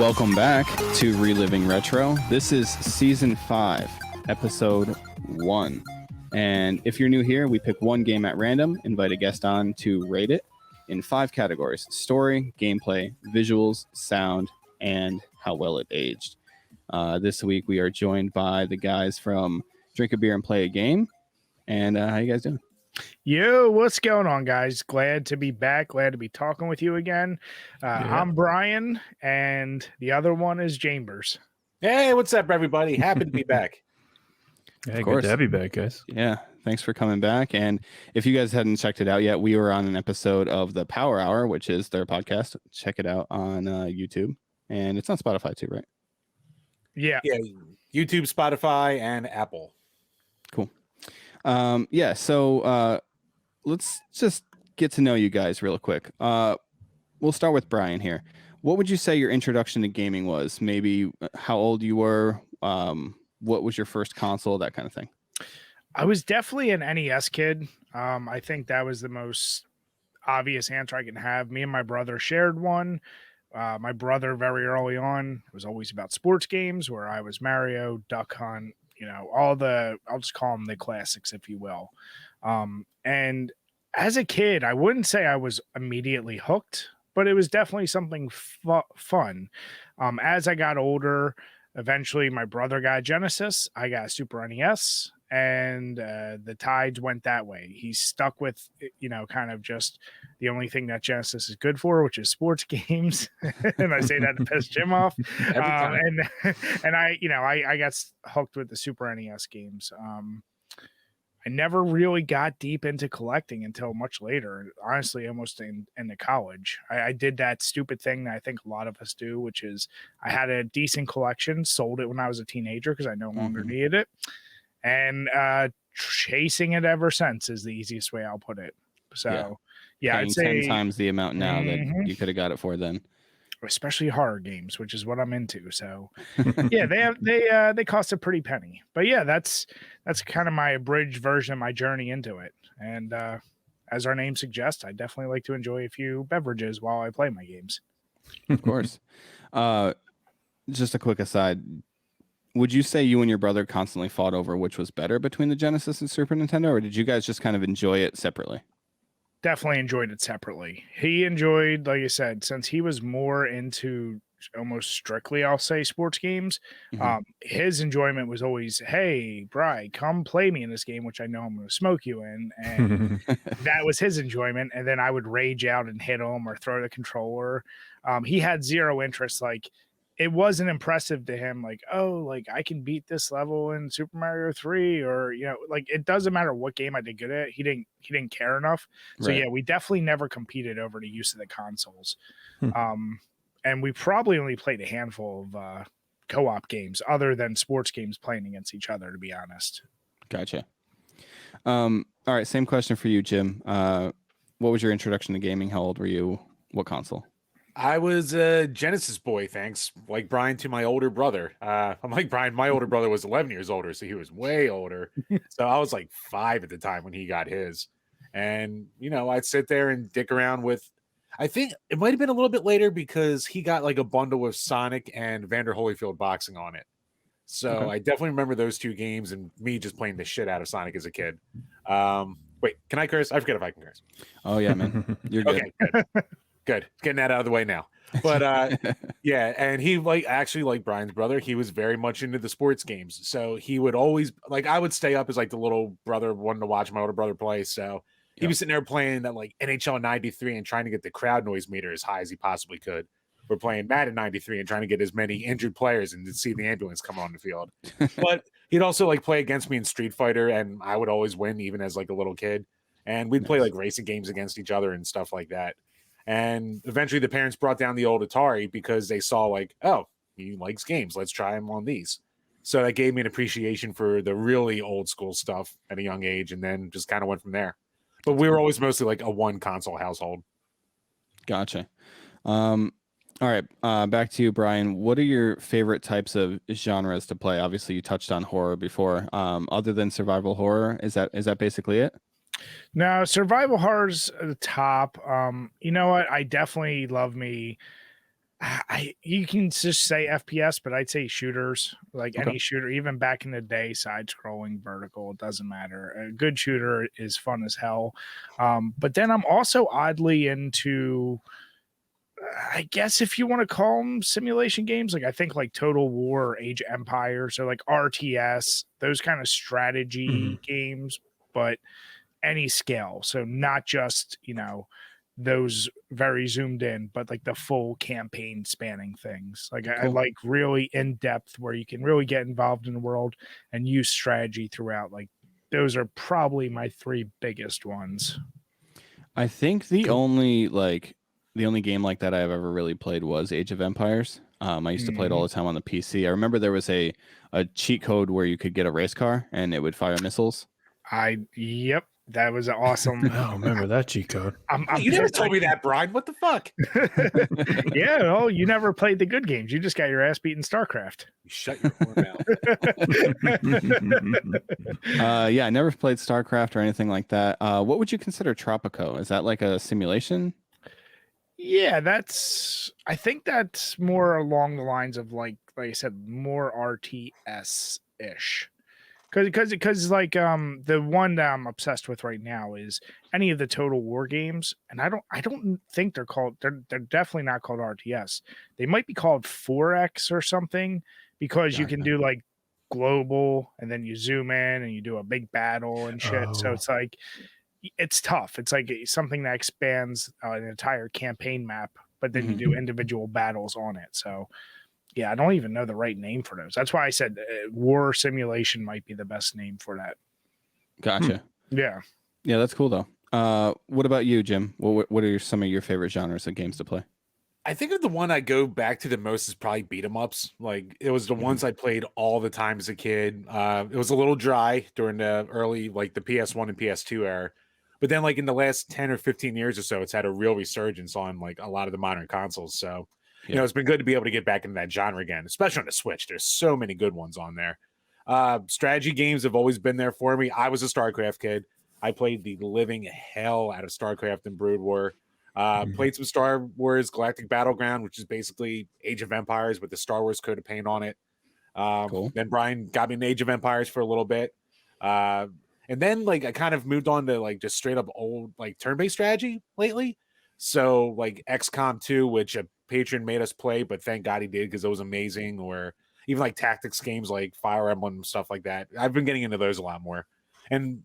Welcome back to Reliving Retro. This is Season 5, Episode 1. And if you're new here, we pick one game at random, invite a guest on to rate it in 5 categories: story, gameplay, visuals, sound, and how well it aged. This week we are joined by the guys from Drink a Beer and Play a Game. And how you guys doing? Yo, what's going on, guys? Glad to be back. Glad to be talking with you again. I'm Brian, and the other one is Chambers. Hey, what's up, everybody? Happy to be back. Hey, good to have you back, guys. Yeah, thanks for coming back. And if you guys hadn't checked it out yet, we were on an episode of the Power Hour, which is their podcast. Check it out on YouTube. And it's on Spotify too, right? Yeah. YouTube, Spotify, and Apple. Cool. So let's just get to know you guys real quick. We'll start with Brian here. What would you say your introduction to gaming was? Maybe how old you were, what was your first console, that kind of thing? I was definitely an NES kid. I think that was the most obvious answer I can have. Me and my brother shared one. My brother, very early on, was always about sports games, where I was Mario, Duck Hunt, I'll just call them the classics, if you will. And as a kid, I wouldn't say I was immediately hooked, but it was definitely something fun. As I got older, eventually my brother got Genesis, I got Super NES, and the tides went that way. He stuck with, kind of just the only thing that Genesis is good for, which is sports games. And I say that to piss Jim off. And I got hooked with the Super NES games. I never really got deep into collecting until much later, honestly, almost into college. I did that stupid thing that I think a lot of us do, which is I had a decent collection, sold it when I was a teenager because I no longer needed it. And chasing it ever since is the easiest way I'll put it. So, I'd say 10 times the amount now that you could have got it for then. Especially horror games, which is what I'm into. So, they cost a pretty penny. But yeah, that's kind of my abridged version of my journey into it. And as our name suggests, I definitely like to enjoy a few beverages while I play my games. Of course. Just a quick aside. Would you say you and your brother constantly fought over which was better between the Genesis and Super Nintendo, or did you guys just kind of enjoy it separately? Definitely enjoyed it separately. He enjoyed, like I said, since he was more into almost strictly, I'll say, sports games, his enjoyment was always, hey, Bri, come play me in this game, which I know I'm going to smoke you in. And that was his enjoyment. And then I would rage out and hit him or throw the controller. He had zero interest. Like, it wasn't impressive to him, like, oh, like I can beat this level in Super Mario 3, or like it doesn't matter what game I did good at. He didn't care enough. So yeah, we definitely never competed over the use of the consoles. And we probably only played a handful of co-op games other than sports games playing against each other, to be honest. Gotcha. All right, same question for you, Jim. What was your introduction to gaming? How old were you? What console? I was a Genesis boy, thanks. Like Brian to my older brother. I'm like Brian, my older brother was 11 years older, so he was way older. So I was like 5 at the time when he got his. And, I'd sit there and dick around with, I think it might have been a little bit later because he got like a bundle with Sonic and Vander Holyfield boxing on it. So I definitely remember those 2 games and me just playing the shit out of Sonic as a kid. Wait, can I curse? I forget if I can curse. Oh, yeah, man. You're good. Okay, good. Good. Getting that out of the way now. But yeah, and he actually like Brian's brother, he was very much into the sports games. So he would always I would stay up as like the little brother wanting to watch my older brother play. So he was sitting there playing that like NHL 93 and trying to get the crowd noise meter as high as he possibly could. We're playing Madden 93 and trying to get as many injured players and to see the ambulance come on the field. But he'd also like play against me in Street Fighter, and I would always win even as like a little kid. And we'd play like racing games against each other and stuff like that. And eventually the parents brought down the old Atari because they saw like, oh, he likes games. Let's try him on these. So that gave me an appreciation for the really old school stuff at a young age, and then just kind of went from there. But we were always mostly like a 1 console household. Gotcha. All right. Back to you, Brian. What are your favorite types of genres to play? Obviously, you touched on horror before. Other than survival horror, is that basically it? No, survival horror's at the top. You know what? I definitely love me You can just say FPS, but I'd say shooters, like Okay. any shooter, even back in the day, side scrolling, vertical, it doesn't matter. A good shooter is fun as hell. But then I'm also oddly into, I guess if you want to call them simulation games, like I think like Total War or Age of Empires, so like RTS, those kind of strategy games, but any scale. So not just, those very zoomed in, but like the full campaign spanning things. Like I Cool. like really in depth where you can really get involved in the world and use strategy throughout. Like those are probably my three biggest ones. I think the only game like that I've ever really played was Age of Empires. I used to play it all the time on the PC. I remember there was a cheat code where you could get a race car and it would fire missiles. Yep. That was awesome. I don't remember that cheat code. You never told me that, Brian. What the fuck? Yeah, well, you never played the good games. You just got your ass beat in StarCraft. You shut your whore mouth. Yeah, I never played StarCraft or anything like that. What would you consider Tropico? Is that like a simulation? Yeah, I think that's more along the lines of like I said, more RTS ish. Because like the one that I'm obsessed with right now is any of the Total War games, and I don't think they're definitely not called RTS. They might be called 4X or something, because you can do like global and then you zoom in and you do a big battle and shit. So it's like it's tough. It's like something that expands an entire campaign map, but then you do individual battles on it. So yeah, I don't even know the right name for those. That's why I said war simulation might be the best name for that. Gotcha. Yeah. Yeah, that's cool though. What about you, Jim? What are some of your favorite genres of games to play? I think of the one I go back to the most is probably beat 'em ups. Like it was the ones I played all the time as a kid. It was a little dry during the early, like the PS1 and PS2 era. But then like in the last 10 or 15 years or so, it's had a real resurgence on like a lot of the modern consoles. So, it's been good to be able to get back into that genre again, especially on the Switch. There's so many good ones on there. Strategy games have always been there for me. I was a StarCraft kid. I played the living hell out of StarCraft and Brood War. Played some Star Wars Galactic Battleground, which is basically Age of Empires with the Star Wars coat of paint on it. Cool. Then Brian got me in Age of Empires for a little bit. And then like I kind of moved on to like just straight up old like turn-based strategy lately. So like XCOM 2, which a patron made us play, but thank God he did because it was amazing. Or even like tactics games like Fire Emblem and stuff like that. I've been getting into those a lot more. And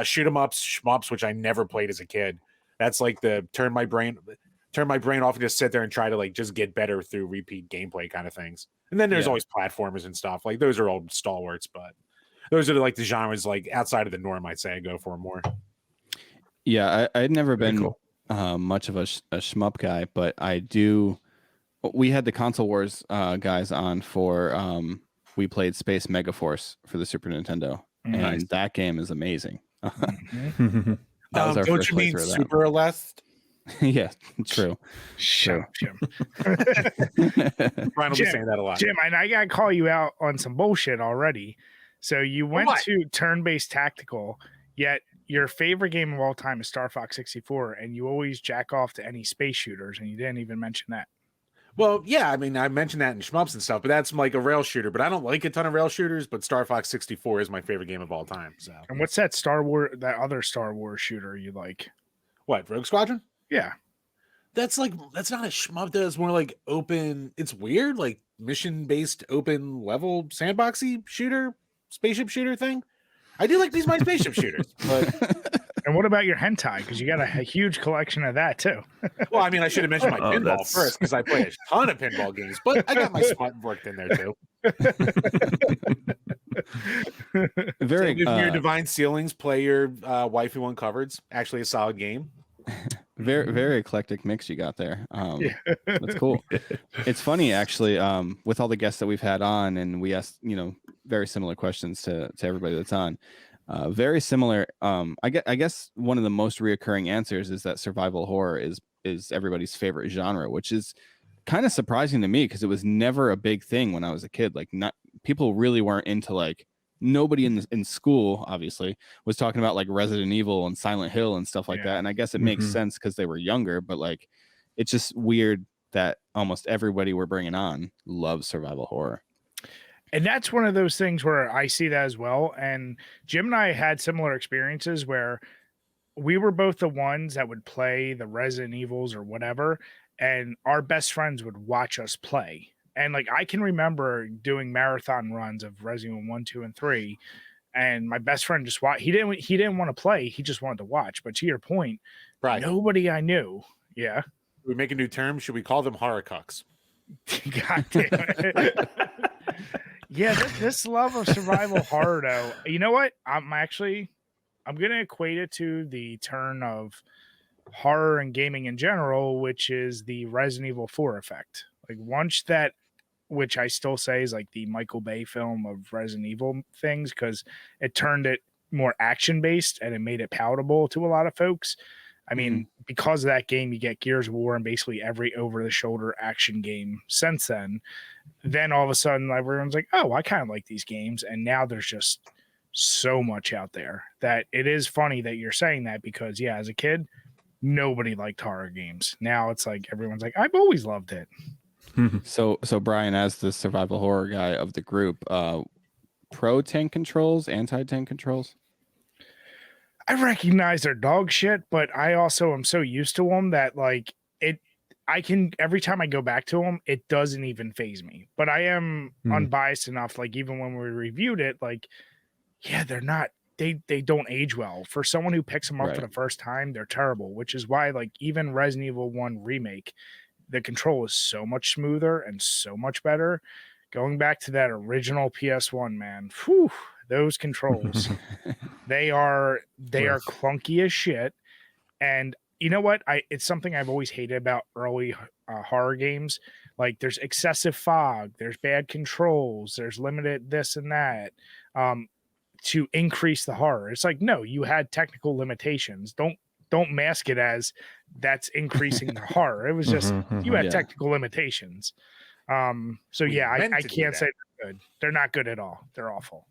shoot 'em ups, shmups, which I never played as a kid. That's like the turn my brain off and just sit there and try to like just get better through repeat gameplay kind of things. And then there's always platformers and stuff. Like those are old stalwarts, but those are like the genres like outside of the norm, I'd say I go for more. Yeah, I'd never been cool. Much of a shmup guy, but we had the Console Wars guys on for we played Space Megaforce for the Super Nintendo, and that game is amazing. That was our don't first you mean playthrough of that. Super Lest? Yeah, true. Shut up, Jim. Brian will be saying that a lot. Jim, and I gotta call you out on some bullshit already. So you went to turn-based tactical, yet your favorite game of all time is Star Fox 64, and you always jack off to any space shooters, and you didn't even mention that. Well, yeah, I mean, I mentioned that in shmups and stuff, but that's like a rail shooter. But I don't like a ton of rail shooters. But Star Fox 64 is my favorite game of all time. So, and what's that other Star Wars shooter you like? What, Rogue Squadron? Yeah, that's not a shmup. That's more like open. It's weird, like mission based, open level, sandboxy shooter, spaceship shooter thing. I do like these my spaceship shooters, but. And what about your hentai? Because you got a huge collection of that too. Well, I mean, I should have mentioned my pinball first because I play a ton of pinball games, but I got my smut worked in there too. Very your Divine Ceilings, play your waifu uncovereds. Actually, a solid game. Very, very eclectic mix you got there. That's cool. It's funny actually, with all the guests that we've had on, and we asked, very similar questions to everybody that's on. Very similar. I guess one of the most reoccurring answers is that survival horror is everybody's favorite genre, which is kind of surprising to me because it was never a big thing when I was a kid. Like, not people really weren't into, like, nobody in school obviously was talking about like Resident Evil and Silent Hill and stuff like that. And I guess it makes sense because they were younger, but like it's just weird that almost everybody we're bringing on loves survival horror. And that's one of those things where I see that as well. And Jim and I had similar experiences where we were both the ones that would play the Resident Evils or whatever, and our best friends would watch us play. And like I can remember doing marathon runs of Resident Evil 1, 2, and 3, and my best friend just watched. He didn't want to play, he just wanted to watch. But to your point, Right. Nobody I knew. Yeah. We make a new term. Should we call them horror cucks? God damn it. Yeah, this love of survival horror, though. You know what? I'm going to equate it to the turn of horror and gaming in general, which is the Resident Evil 4 effect. Like once that, which I still say is like the Michael Bay film of Resident Evil things, because it turned it more action based and it made it palatable to a lot of folks. I mean, because of that game, you get Gears of War and basically every over the shoulder action game since then. Then all of a sudden, everyone's like, oh, I kind of like these games. And now there's just so much out there that it is funny that you're saying that because, yeah, as a kid, nobody liked horror games. Now it's like everyone's like, I've always loved it. So Brian, as the survival horror guy of the group, pro tank controls, anti tank controls? I recognize they're dog shit, but I also am so used to them that like I can, every time I go back to them, it doesn't even faze me. But I am unbiased enough, like even when we reviewed it, like, yeah, they're not, they don't age well. For someone who picks them up for the first time, they're terrible, which is why like even Resident Evil 1 Remake, the control is so much smoother and so much better. Going back to that original PS1, man, whew, those controls, they are clunky as shit. And you know what? It's something I've always hated about early horror games. Like there's excessive fog, there's bad controls, there's limited this and that to increase the horror. It's like, no, you had technical limitations. Don't mask it as that's increasing the horror. It was just you had technical limitations. So yeah, I can't say they're good. They're not good at all. They're awful.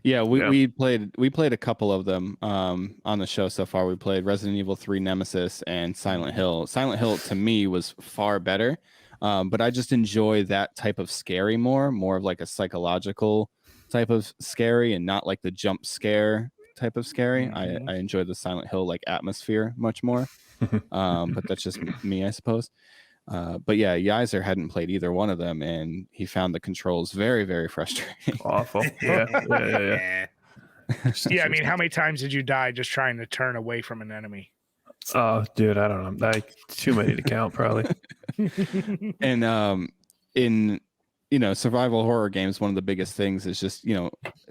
Yeah, we played a couple of them on the show so far. We played Resident Evil 3 Nemesis and Silent Hill. Silent Hill to me was far better, but I just enjoy that type of scary more of like a psychological type of scary and not like the jump scare type of scary. I enjoy the Silent Hill like atmosphere much more, but that's just me, I suppose. But yeah, Yaiser hadn't played either one of them, and he found the controls very, very frustrating. Awful. Yeah. Yeah, I mean, how many times did you die just trying to turn away from an enemy? Oh, dude, I don't know. Like too many to count, probably. And in survival horror games, one of the biggest things is just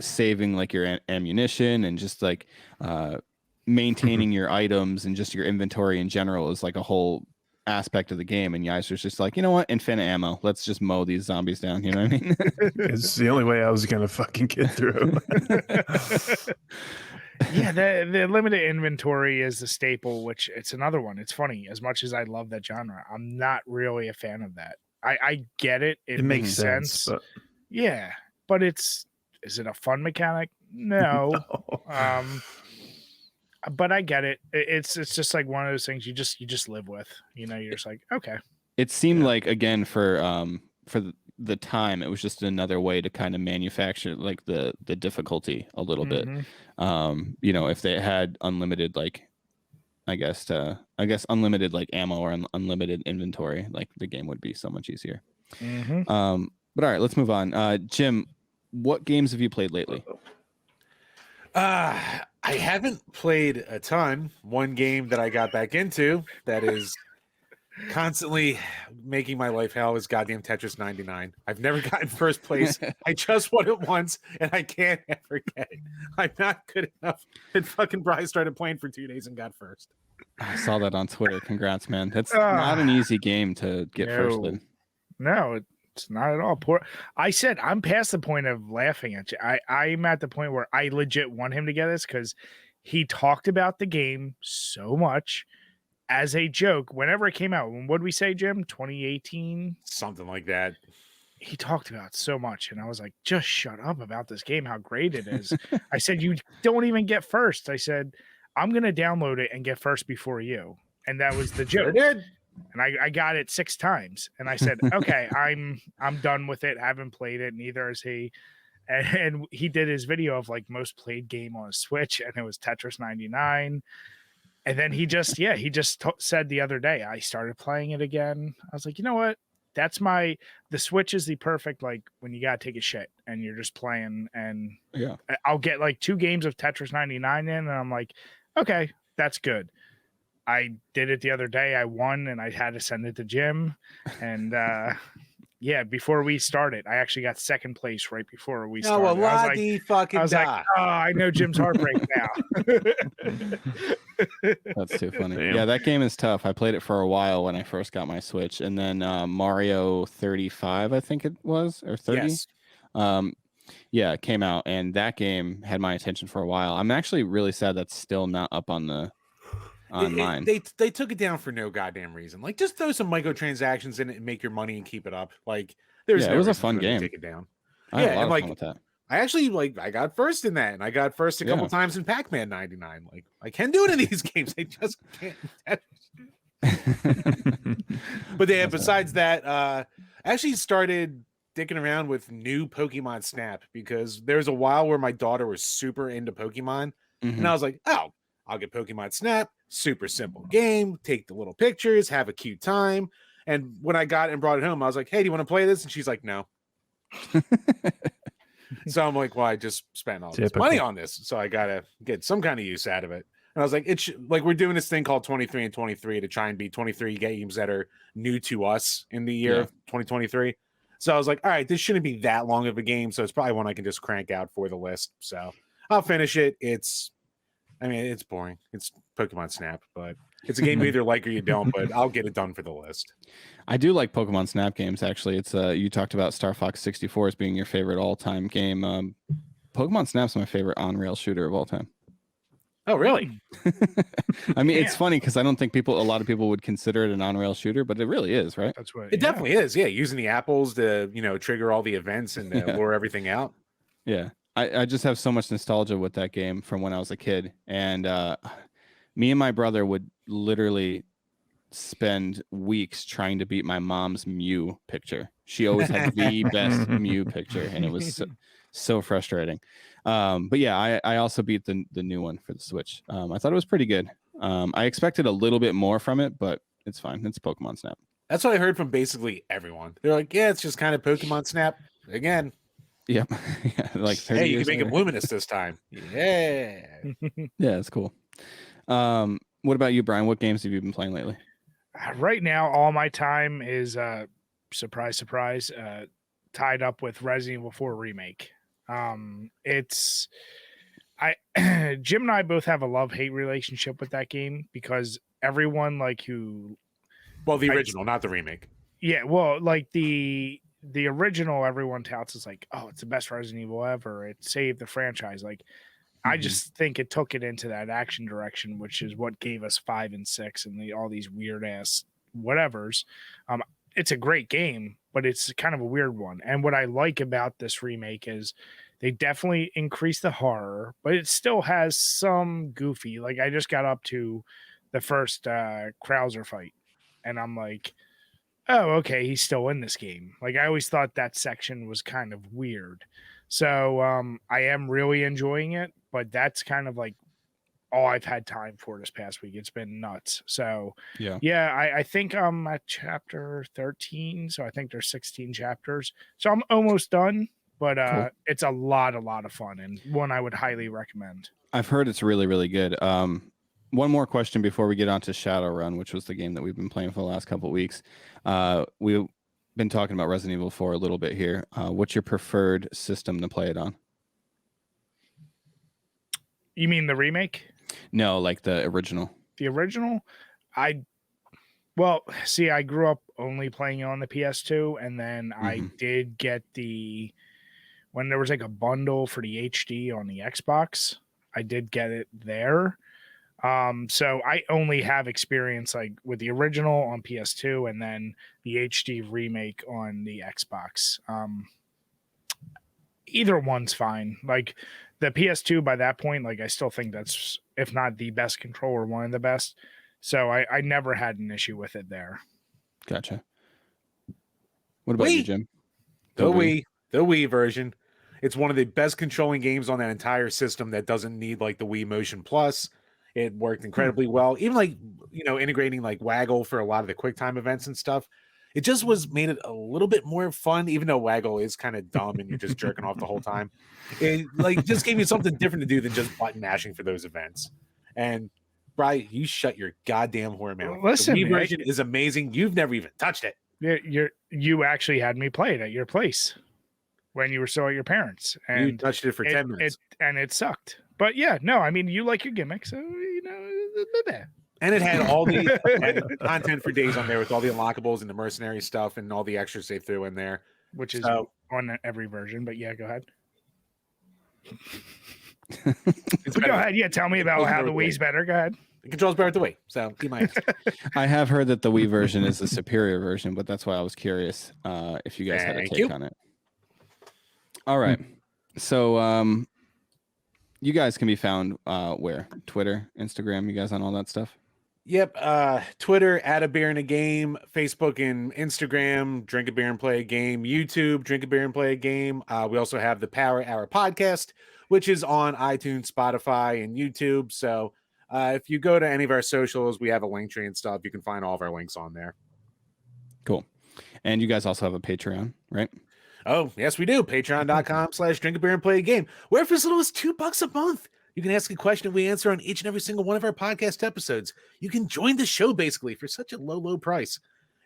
saving like your ammunition and just like maintaining your items and just your inventory in general is like a whole aspect of the game. And Yaiser's just like, you know what, infinite ammo, let's just mow these zombies down, you know what I mean? It's the only way I was gonna fucking get through. Yeah, the limited inventory is the staple, which it's another one. It's funny, as much as I love that genre, I'm not really a fan of that. I get it, it makes sense, but... yeah, but is it a fun mechanic? No. But I get it. It's just like one of those things you just live with. You're just like, okay. It seemed like, again, for the time, it was just another way to kind of manufacture like the difficulty a little bit. If they had unlimited like I guess unlimited like ammo or unlimited inventory, like the game would be so much easier. But all right, let's move on. Jim, what games have you played lately? I haven't played a ton. One game that I got back into that is constantly making my life hell is goddamn Tetris 99. I've never gotten first place. I just won it once and I can't ever get it. I'm not good enough. And fucking Bryce started playing for 2 days and got first. I saw that on Twitter. Congrats, man. That's not an easy game to get first in. No, it's not at all. I said I'm past the point of laughing at you. I'm at the point where I legit want him to get this because he talked about the game so much as a joke whenever it came out. What did we say, Jim? 2018? Something like that. He talked about it so much, and I was like, just shut up about this game, how great it is. I said, you don't even get first. I said, I'm going to download it and get first before you. And that was the joke. Sure did. And I got it 6 times. And I said, okay, I'm done with it. Haven't played it. Neither has he. And he did his video of like most played game on a Switch, and it was Tetris 99. And then he just said the other day, I started playing it again. I was like, you know what? The Switch is the perfect, like when you got to take a shit and you're just playing, and Yeah. I'll get like 2 games of Tetris 99 in, and I'm like, okay, that's good. I did it the other day. I won, and I had to send it to Jim. And yeah, before we started, I actually got second place right before we started. Oh, well, fucking I was like, oh, I know Jim's heartbreak now. That's too funny. Damn. Yeah, that game is tough. I played it for a while when I first got my Switch, and then Mario 35, I think it was, or 30. Yes. Yeah, it came out, and that game had my attention for a while. I'm actually really sad that's still not up on the online. They took it down for no goddamn reason. Like, just throw some microtransactions in it and make your money and keep it up. Like, there's Yeah, no it was a reason fun for them to game. Take it down. I had a Yeah, lot and of like fun with that. I actually I got first in that, and I got first a couple Yeah. times in Pac-Man 99. Like, I can do it in these games. I just can't. But yeah, besides that, I actually started dicking around with new Pokemon Snap, because there was a while where my daughter was super into Pokemon, and I was like, oh, I'll get Pokemon Snap. Super simple game. Take the little pictures, have a cute time. And when I got it and brought it home, I was like, hey, do you want to play this? And she's like, no. So I'm like, well, I just spent all this Typical. money on this, so I gotta get some kind of use out of it. And I was like, like we're doing this thing called 23 and 23 to try and beat 23 games that are new to us in the year of 2023. So I was like, all right, this shouldn't be that long of a game, so it's probably one I can just crank out for the list. So I'll finish it. It's boring. It's Pokemon Snap, but it's a game you either like or you don't, but I'll get it done for the list. I do like Pokemon Snap games, actually. It's you talked about Star Fox 64 as being your favorite all-time game. Pokemon Snap's my favorite on-rail shooter of all time. Oh, really? I mean, it's funny because I don't think a lot of people would consider it an on-rail shooter, but it really is, right? That's what It definitely is. Yeah, using the apples to, trigger all the events and lure everything out. Yeah. I just have so much nostalgia with that game from when I was a kid. And me and my brother would literally spend weeks trying to beat my mom's Mew picture. She always had the best Mew picture, and it was so frustrating. But yeah, I also beat the new one for the Switch. I thought it was pretty good. I expected a little bit more from it, but it's fine. It's Pokemon Snap. That's what I heard from basically everyone. They're like, yeah, it's just kind of Pokemon Snap again. Yep. Yeah, like 30 hey, you years can make it later. luminous this time. Yeah. Yeah, it's cool. What about you, Brian? What games have you been playing lately? Right now, all my time is surprise, tied up with Resident Evil 4 remake. Jim and I both have a love-hate relationship with that game, because everyone Well, the original, not the remake. Yeah, well, like the original, everyone touts is like, oh, it's the best Resident Evil ever. It saved the franchise. Like, I just think it took it into that action direction, which is what gave us 5 and 6 and all these weird ass whatevers. It's a great game, but it's kind of a weird one. And what I like about this remake is they definitely increased the horror, but it still has some goofy. Like, I just got up to the first Krauser fight, and I'm like, oh, okay, he's still in this game. Like, I always thought that section was kind of weird. So I am really enjoying it, but that's kind of like all I've had time for this past week. It's been nuts. So yeah, I think I'm at chapter 13. So I think there's 16 chapters. So I'm almost done, but Cool. It's a lot of fun, and one I would highly recommend. I've heard it's really, really good. One more question before we get on to Shadowrun, which was the game that we've been playing for the last couple of weeks. We've been talking about Resident Evil 4 a little bit here. What's your preferred system to play it on? You mean the remake? No, like the original. The original? I grew up only playing it on the PS2, and then I did get when there was like a bundle for the HD on the Xbox, I did get it there. So I only have experience like with the original on PS2 and then the HD remake on the Xbox. Either one's fine. Like the PS2 by that point, like I still think that's, if not the best controller, one of the best. So I never had an issue with it there. Gotcha. What about you, Jim? The Wii version. It's one of the best controlling games on that entire system that doesn't need like the Wii Motion Plus. It worked incredibly well. Even like, integrating like Waggle for a lot of the QuickTime events and stuff. It just made it a little bit more fun, even though Waggle is kind of dumb and you're just jerking off the whole time. It like just gave you something different to do than just button mashing for those events. And Brian, you shut your goddamn whore mouth. Listen, the Wii version is amazing. You've never even touched it. You actually had me play it at your place when you were still at your parents, and you touched it for 10 minutes, and it sucked. But yeah, no, I mean, you like your gimmick, so and it had all the content for days on there with all the unlockables and the mercenary stuff and all the extras they threw in there, which is on every version. But yeah, go ahead. Go ahead. Yeah, tell me about how the Wii's better. Go ahead. The controls better with the Wii, so keep my ass. I have heard that the Wii version is the superior version, but that's why I was curious if you guys had a take on it. All right. So you guys can be found where? Twitter, Instagram, you guys on all that stuff? Yep. Twitter, Add a Beer in a Game, Facebook and Instagram, Drink a Beer and Play a Game, YouTube, Drink a Beer and Play a Game. We also have the Power Hour podcast, which is on iTunes, Spotify, and YouTube. So if you go to any of our socials, we have a link tree and stuff. You can find all of our links on there. Cool. And you guys also have a Patreon, right? Oh, yes, we do. Patreon.com/Drink a Beer and Play a Game. Where for as little as $2 a month, you can ask a question we answer on each and every single one of our podcast episodes. You can join the show basically for such a low price.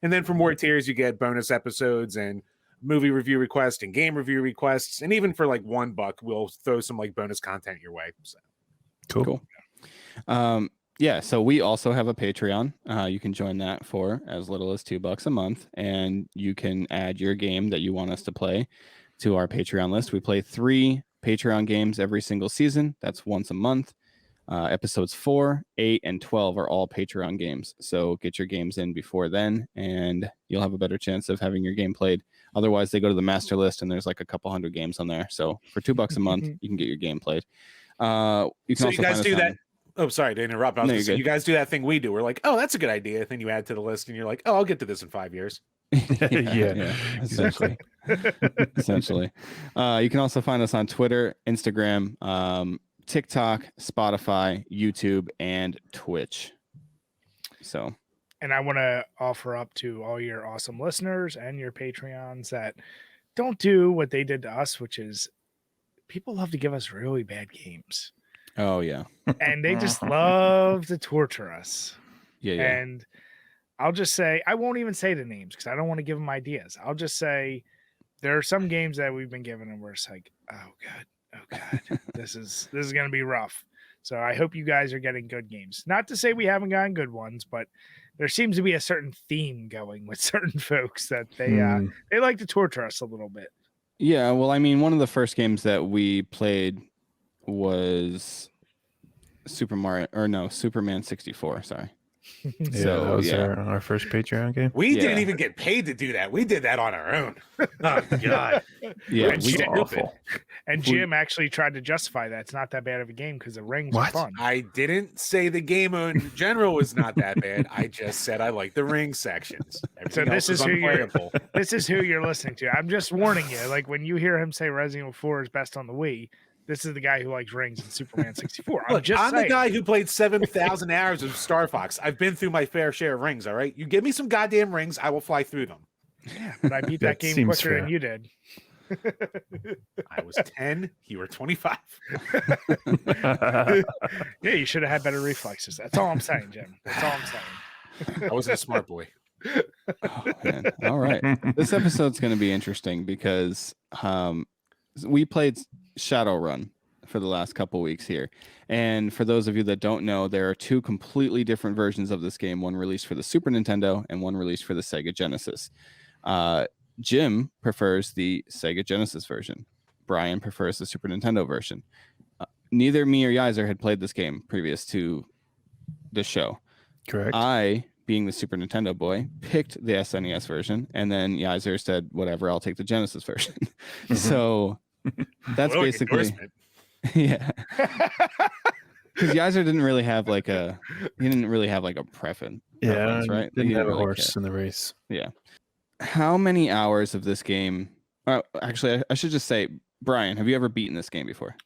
And then for more tiers, you get bonus episodes and movie review requests and game review requests. And even for like $1, we'll throw some like bonus content your way. So cool. Yeah, so we also have a Patreon. You can join that for as little as $2 a month, and you can add your game that you want us to play to our Patreon list. We play 3 Patreon games every single season. That's once a month. Episodes 4, 8, and 12 are all Patreon games. So get your games in before then, and you'll have a better chance of having your game played. Otherwise, they go to the master list, and there's like a couple hundred games on there. So for $2 a month, you can get your game played. You can so also you guys do that. Oh, sorry to interrupt. You guys do that thing we do. We're like, oh, that's a good idea. Then you add to the list, and you're like, oh, I'll get to this in 5 years. yeah, essentially. Essentially. You can also find us on Twitter, Instagram, TikTok, Spotify, YouTube, and Twitch. So, and I want to offer up to all your awesome listeners and your Patreons that don't do what they did to us, which is people love to give us really bad games. Oh, yeah. And they just love to torture us. Yeah. And I'll just say, I won't even say the names because I don't want to give them ideas. I'll just say there are some games that we've been given and we're just like, oh God, this is going to be rough. So I hope you guys are getting good games. Not to say we haven't gotten good ones, but there seems to be a certain theme going with certain folks that they like to torture us a little bit. Yeah. Well, I mean, one of the first games that we played was Superman 64. Sorry. Yeah, so, that was our first Patreon game. We didn't even get paid to do that. We did that on our own. Oh God. Yeah, and Jim actually tried to justify that it's not that bad of a game because the rings are fun. I didn't say the game in general was not that bad. I just said I like the ring sections. Everything this is who you're listening to. I'm just warning you. Like when you hear him say Resident Evil 4 is best on the Wii, this is the guy who likes rings in Superman 64. I'm the guy who played 7,000 hours of Star Fox. I've been through my fair share of rings, all right? You give me some goddamn rings, I will fly through them. Yeah, but I beat that game quicker than you did. I was 10, you were 25. Yeah, you should have had better reflexes. That's all I'm saying, Jim. That's all I'm saying. I wasn't a smart boy. Oh, man. All right. This episode's going to be interesting because we played Shadowrun for the last couple weeks here. And for those of you that don't know, there are 2 completely different versions of this game, one released for the Super Nintendo and one released for the Sega Genesis. Jim prefers the Sega Genesis version. Brian prefers the Super Nintendo version. Neither me or Yaiser had played this game previous to the show. Correct. I, being the Super Nintendo boy, picked the SNES version, and then Yaiser said, whatever, I'll take the Genesis version. So that's basically, yeah. Because Yaiser didn't really have like a preference, right? He Didn't have a really horse care. in the race. Yeah. How many hours of this game? Actually, I should just say, Brian, have you ever beaten this game before?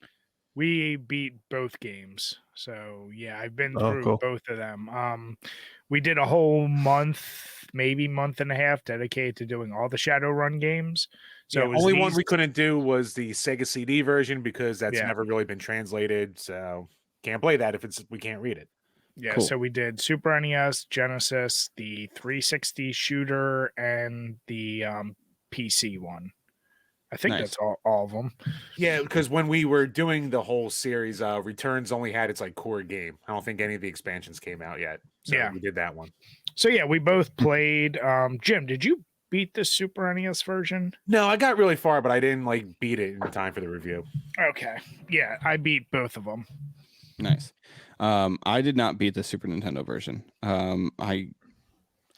We beat both games. So yeah, I've been Oh, through cool. both of them. We did a whole month, maybe month and a half dedicated to doing all the Shadowrun games. So Yeah, it was only one these, we couldn't do was the Sega CD version because that's Yeah. never really been translated. So can't play that if we can't read it. yeah, Cool. so we did Super NES, Genesis, the 360 shooter, and the PC one. I think Nice. that's all of them. Yeah, because when we were doing the whole series, Returns only had its like core game. I don't think any of the expansions came out yet. So Yeah. we did that one. So yeah, we both played. Jim, did you beat the Super NES version? No, I got really far, but I didn't like beat it in time for the review. Okay. Yeah, I beat both of them. Nice. I did not beat the Super Nintendo version.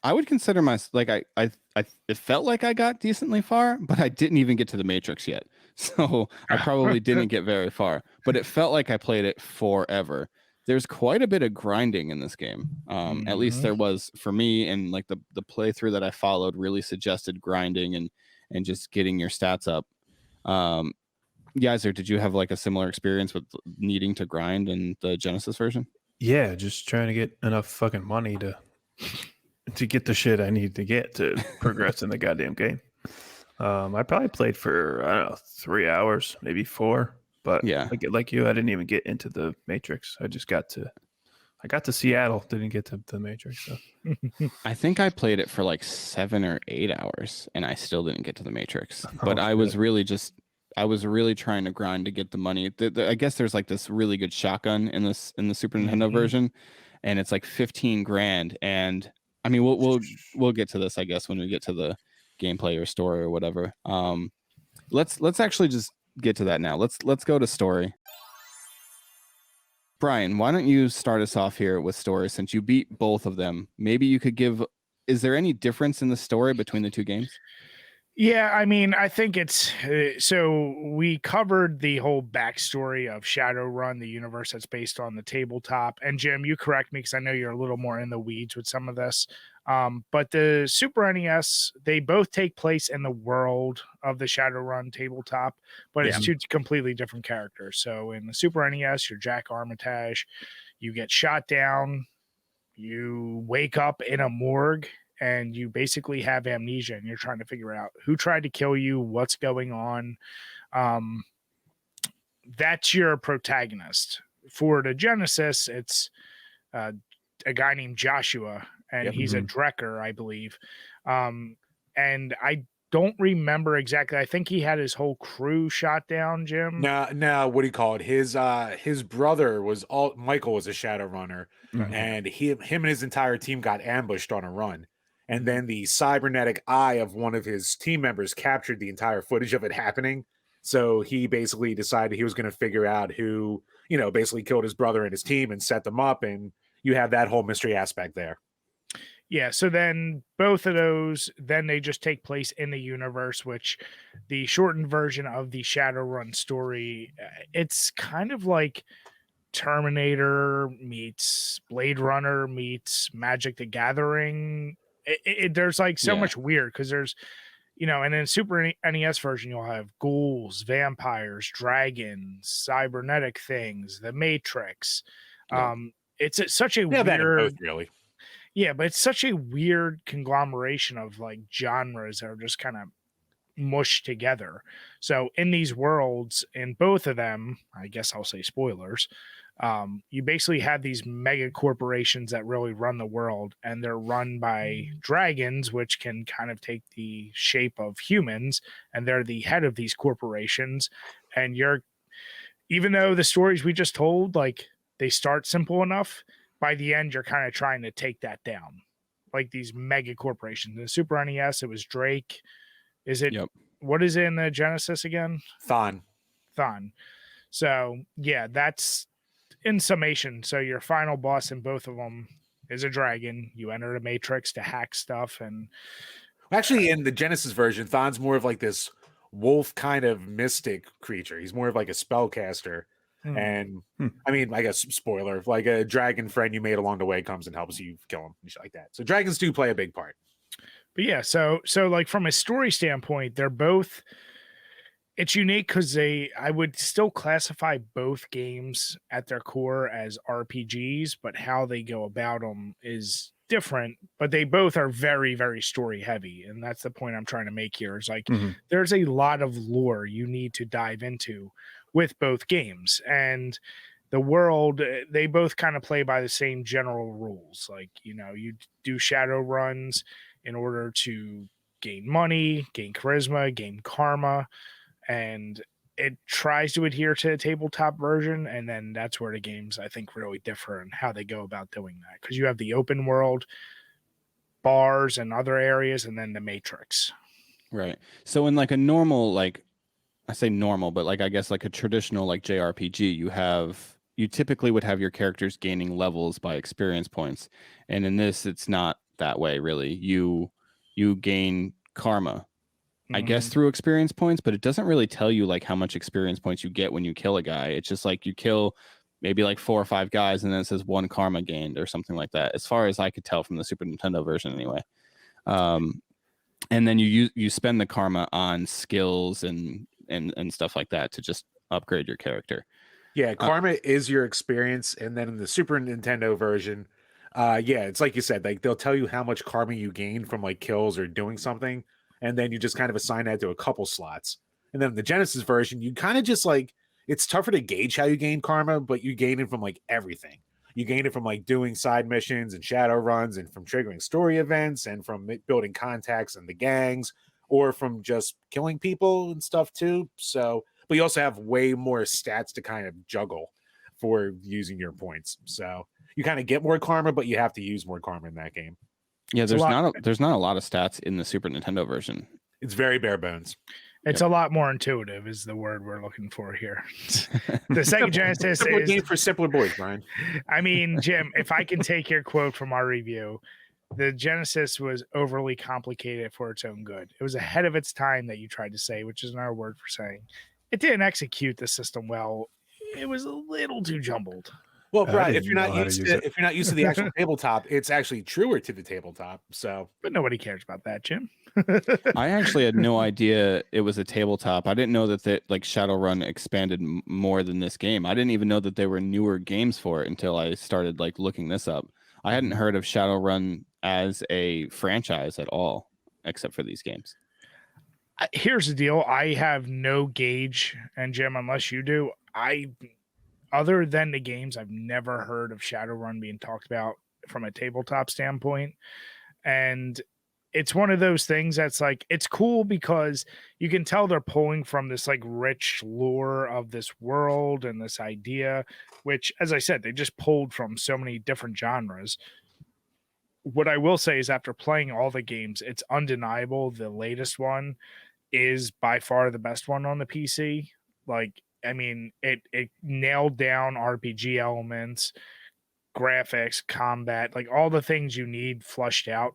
I would consider it felt like I got decently far, but I didn't even get to the Matrix yet. So I probably didn't get very far, but it felt like I played it forever. There's quite a bit of grinding in this game. At least there was for me, and like the playthrough that I followed really suggested grinding and just getting your stats up. Yaiser, did you have like a similar experience with needing to grind in the Genesis version? Yeah, just trying to get enough fucking money to get the shit I need to get to progress in the goddamn game. I probably played for, I don't know, 3 hours, maybe 4. But Yeah. like you, I didn't even get into the Matrix. I got to Seattle, didn't get to the Matrix. So. I think I played it for like 7 or 8 hours and I still didn't get to the Matrix. But Oh, I was really trying to grind to get the money. I guess there's like this really good shotgun in the Super Nintendo version, and it's like 15 grand. And I mean, we'll get to this, I guess, when we get to the gameplay or story or whatever. Let's actually just get to that now. Let's go to story. Brian, why don't you start us off here with story since you beat both of them? Maybe you could is there any difference in the story between the two games? Yeah, I mean, I think it's so we covered the whole backstory of Shadowrun, the universe that's based on the tabletop. And Jim, you correct me because I know you're a little more in the weeds with some of this. But the Super NES, they both take place in the world of the Shadowrun tabletop, but it's two completely different characters. So in the Super NES, you're Jack Armitage, you get shot down, you wake up in a morgue, and you basically have amnesia and you're trying to figure out who tried to kill you, what's going on. That's your protagonist. For the Genesis, it's a guy named Joshua, and he's a Drekker, I believe. And I don't remember exactly. I think he had his whole crew shot down, Jim. No, what do you call it? His brother Michael was a Shadowrunner, and him and his entire team got ambushed on a run. And then the cybernetic eye of one of his team members captured the entire footage of it happening. So he basically decided he was going to figure out who, basically killed his brother and his team and set them up. And you have that whole mystery aspect there. Yeah, so then both of those, then they just take place in the universe, which the shortened version of the Shadowrun story, it's kind of like Terminator meets Blade Runner meets Magic the Gathering. There's like so much weird because there's, and in Super NES version, you'll have ghouls, vampires, dragons, cybernetic things, the Matrix. It's such a weird, that in both, really. Yeah, but it's such a weird conglomeration of like genres that are just kind of mushed together. So in these worlds, in both of them, I guess I'll say spoilers, you basically have these mega corporations that really run the world, and they're run by dragons, which can kind of take the shape of humans, and they're the head of these corporations. And even though the stories we just told, like they start simple enough, by the end, you're kind of trying to take that down, like these mega corporations. In the Super NES, it was Drake. Is it? Yep. What is it in the Genesis again? Thon. So yeah, that's in summation. So your final boss in both of them is a dragon. You enter the Matrix to hack stuff, and actually, in the Genesis version, Thon's more of like this wolf kind of mystic creature. He's more of like a spellcaster. And I mean, I guess spoiler, like a dragon friend you made along the way comes and helps you kill him and shit like that. So dragons do play a big part. But yeah, so like from a story standpoint, they're both. It's unique because I would still classify both games at their core as RPGs, but how they go about them is different. But they both are very, very story heavy, and that's the point I'm trying to make here. Is like there's a lot of lore you need to dive into with both games, and the world they both kind of play by the same general rules. Like you do shadow runs in order to gain money, gain charisma, gain karma. And it tries to adhere to a tabletop version, and then that's where the games I think really differ in how they go about doing that, because you have the open world bars and other areas, and then the matrix. Right. So in like a normal, like I say normal, but like I guess like a traditional like JRPG, you typically would have your characters gaining levels by experience points, and in this it's not that way really. You gain karma, I guess, through experience points, but it doesn't really tell you like how much experience points you get when you kill a guy. It's just like you kill maybe like 4 or 5 guys, and then it says 1 karma gained or something like that, as far as I could tell from the Super Nintendo version anyway. And then you spend the karma on skills and stuff like that to just upgrade your character. Yeah, karma is your experience, and then in the Super Nintendo version, it's like you said, like they'll tell you how much karma you gain from like kills or doing something, and then you just kind of assign that to a couple slots. And then the Genesis version, you kind of just like, it's tougher to gauge how you gain karma, but you gain it from like everything. You gain it from like doing side missions and shadow runs, and from triggering story events, and from building contacts and the gangs, or from just killing people and stuff too. So, but you also have way more stats to kind of juggle for using your points. So you kind of get more karma, but you have to use more karma in that game. Yeah, there's not a lot of stats in the Super Nintendo version. It's very bare bones. It's a lot more intuitive is the word we're looking for here. The Sega Genesis is a game for simpler boys, Brian. I mean, Jim, if I can take your quote from our review, the Genesis was overly complicated for its own good. It was ahead of its time, that you tried to say, which is another word for saying it didn't execute the system well. It was a little too jumbled. Well, Brad, if you're not used to the actual tabletop, it's actually truer to the tabletop. So, but nobody cares about that, Jim. I actually had no idea it was a tabletop. I didn't know that like Shadowrun expanded more than this game. I didn't even know that there were newer games for it until I started like looking this up. I hadn't heard of Shadowrun as a franchise at all, except for these games. Here's the deal: I have no gauge, and Jim, unless you do, other than the games, I've never heard of Shadowrun being talked about from a tabletop standpoint. And it's one of those things that's like, it's cool because you can tell they're pulling from this like rich lore of this world and this idea, which, as I said, they just pulled from so many different genres. What I will say is, after playing all the games, it's undeniable the latest one is by far the best one on the PC. Like, I mean, it nailed down RPG elements, graphics, combat, like all the things you need flushed out.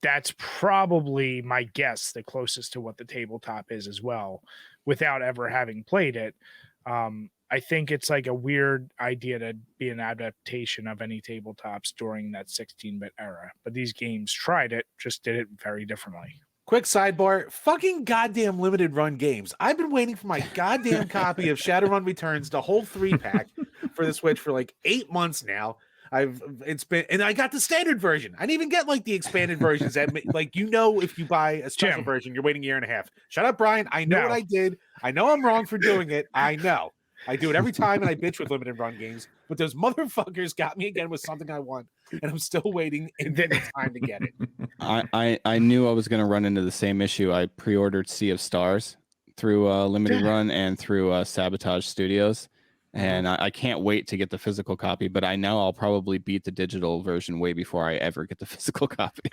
That's probably, my guess, the closest to what the tabletop is as well, without ever having played it. I think it's like a weird idea to be an adaptation of any tabletops during that 16-bit era. But these games tried it, just did it very differently. Quick sidebar, fucking goddamn limited run games. I've been waiting for my goddamn copy of Shadowrun Returns, the whole 3-pack for the Switch for like 8 months now. And I got the standard version. I didn't even get like the expanded versions that, like, if you buy a special version, you're waiting a year and a half. Shut up, Brian. I know what I did. I know I'm wrong for doing it. I know. I do it every time, and I bitch with limited run games. But those motherfuckers got me again with something I want, and I'm still waiting infinite time to get it. I knew I was going to run into the same issue. I pre-ordered Sea of Stars through Limited Run and through Sabotage Studios, and I can't wait to get the physical copy. But I know I'll probably beat the digital version way before I ever get the physical copy.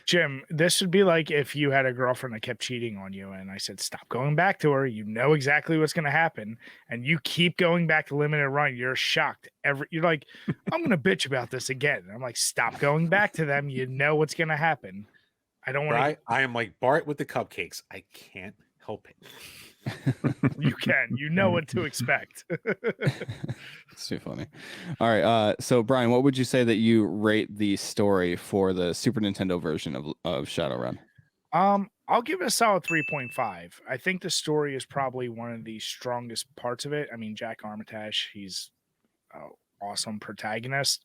Jim, this would be like if you had a girlfriend that kept cheating on you, and I said, stop going back to her. You know exactly what's going to happen, and you keep going back to Limited Run. You're shocked. You're like, I'm going to bitch about this again. And I'm like, stop going back to them. You know what's going to happen. I don't want to. I am like Bart with the cupcakes. I can't help it. You can. You know what to expect. It's too funny. All right. So Brian, what would you say that you rate the story for the Super Nintendo version of Shadowrun? I'll give it a solid 3.5. I think the story is probably one of the strongest parts of it. I mean, Jack Armitage, he's an awesome protagonist.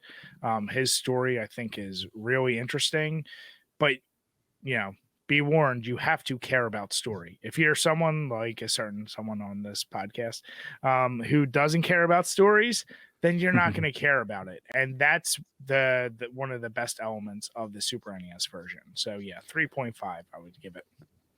His story, I think, is really interesting. But, be warned, you have to care about story. If you're someone like someone on this podcast who doesn't care about stories, then you're not going to care about it. And that's the one of the best elements of the Super NES version. So yeah, 3.5 I would give it.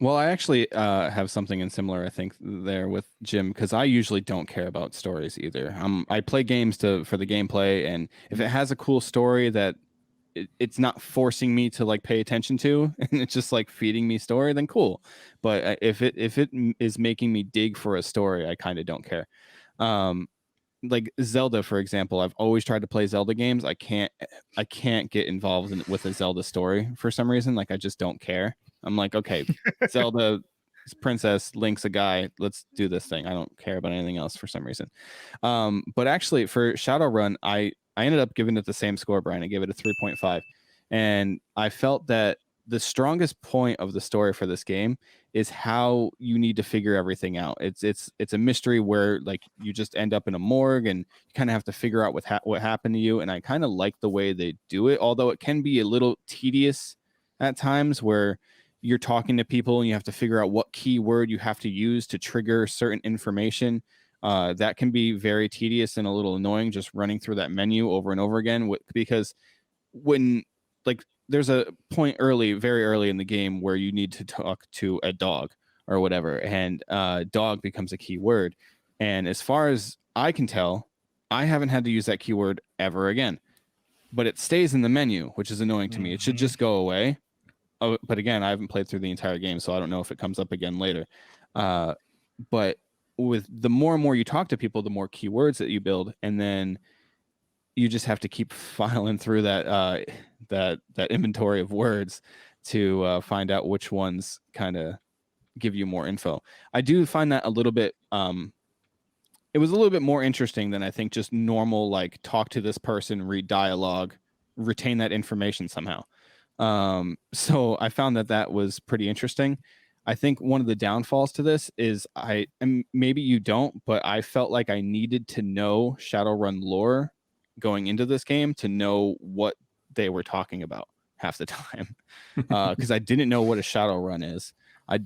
Well, I actually have something in similar, I think, there with Jim, because I usually don't care about stories either. I play games for the gameplay, and if it has a cool story that it's not forcing me to like pay attention to, and it's just like feeding me story, then cool. But if it is making me dig for a story, I kind of don't care. Like Zelda, for example, I've always tried to play Zelda games. I can't get involved with a Zelda story for some reason. Like I just don't care. I'm like, okay, Zelda princess, Link's a guy. Let's do this thing. I don't care about anything else for some reason. But actually, for Shadowrun, I ended up giving it the same score, Brian. I gave it a 3.5, and I felt that the strongest point of the story for this game is how you need to figure everything out. It's a mystery where like you just end up in a morgue and you kind of have to figure out what happened to you. And I kind of like the way they do it, although it can be a little tedious at times where you're talking to people and you have to figure out what keyword you have to use to trigger certain information. That can be very tedious and a little annoying, just running through that menu over and over again, because when like there's a point very early in the game where you need to talk to a dog or whatever, and dog becomes a key word. And as far as I can tell, I haven't had to use that keyword ever again, but it stays in the menu, which is annoying to me. It should just go away. Oh, but again, I haven't played through the entire game, so I don't know if it comes up again later. But with the more and more you talk to people, the more keywords that you build, and then you just have to keep filing through that inventory of words to find out which ones kind of give you more info. I do find that a little bit it was a little bit more interesting than I think just normal, like talk to this person, read dialogue, retain that information somehow. So I found that was pretty interesting. I think one of the downfalls to this is and maybe you don't, but I felt like I needed to know Shadowrun lore going into this game to know what they were talking about half the time. Because I didn't know what a Shadowrun is.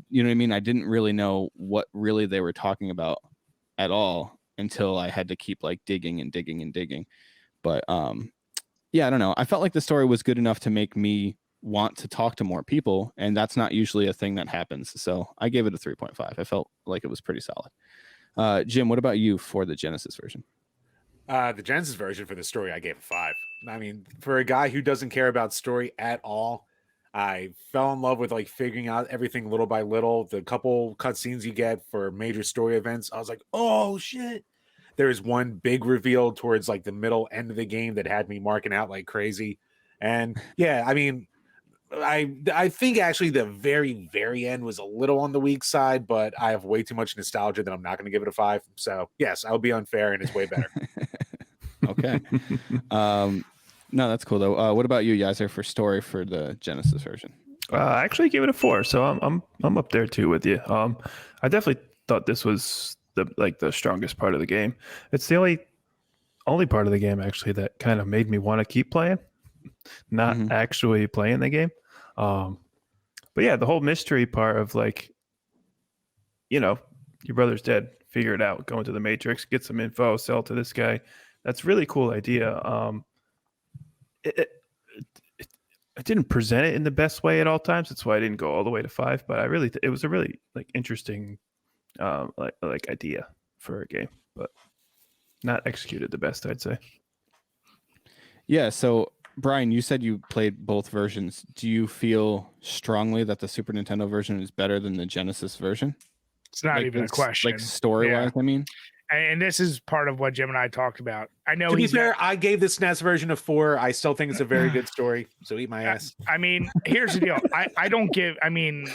You know what I mean? I didn't really know what really they were talking about at all until I had to keep like digging and digging and digging. But yeah, I don't know. I felt like the story was good enough to make me want to talk to more people, and that's not usually a thing that happens. So I gave it a 3.5. I felt like it was pretty solid. Jim, what about you for the Genesis version? The Genesis version for the story, I gave a 5. I mean, for a guy who doesn't care about story at all, I fell in love with like figuring out everything little by little. The couple cutscenes you get for major story events, I was like, oh shit. There's one big reveal towards like the middle end of the game that had me marking out like crazy. And yeah, I mean, I think actually the very, very end was a little on the weak side, but I have way too much nostalgia that I'm not going to give it a 5. So yes, I'll be unfair and it's way better. Okay. No, that's cool though. What about you, Yaiser, for story for the Genesis version? I actually gave it a 4, so I'm up there too with you. I definitely thought this was the strongest part of the game. It's the only part of the game actually that kind of made me want to keep playing, not actually playing the game. But yeah, the whole mystery part of like, your brother's dead, figure it out, go into the Matrix, get some info, sell to this guy. That's a really cool idea. It didn't present it in the best way at all times. That's why I didn't go all the way to 5. But it was a really like interesting like idea for a game, but not executed the best, I'd say. Yeah. So Brian, you said you played both versions. Do you feel strongly that the Super Nintendo version is better than the Genesis version? It's not even a question. Like story-wise, I mean. And this is part of what Jim and I talked about. I know. To be fair, I gave the SNES version a 4. I still think it's a very good story. So eat my ass. I mean, here's the deal. I don't give. I mean,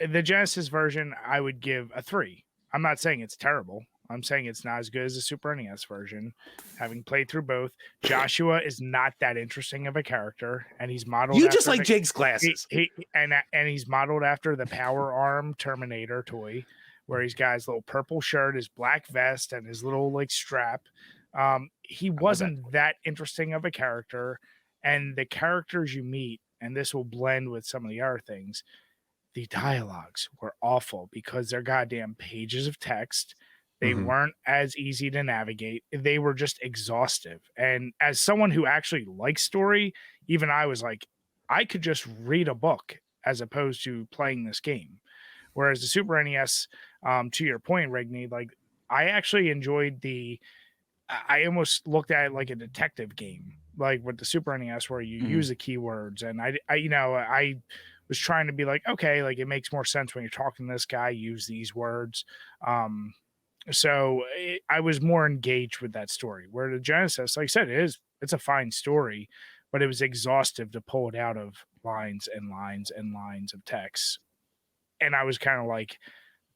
the Genesis version, I would give a 3. I'm not saying it's terrible. I'm saying it's not as good as the Super NES version. Having played through both, Joshua is not that interesting of a character, and he's modeled. You just like Jake's glasses. And he's modeled after the Power Arm Terminator toy, where he's got his little purple shirt, his black vest, and his little like strap. He wasn't that interesting of a character, and the characters you meet, and this will blend with some of the other things. The dialogues were awful because they're goddamn pages of text. They weren't as easy to navigate. They were just exhaustive. And as someone who actually likes story, even I was like, I could just read a book as opposed to playing this game. Whereas the Super NES, to your point, Rigney, like I actually enjoyed I almost looked at it like a detective game, like with the Super NES where you use the keywords. And I was trying to be like, okay, like it makes more sense when you're talking to this guy, use these words. So I was more engaged with that story. Where the Genesis, like I said, it's a fine story, but it was exhaustive to pull it out of lines and lines and lines of text. And I was kind of like,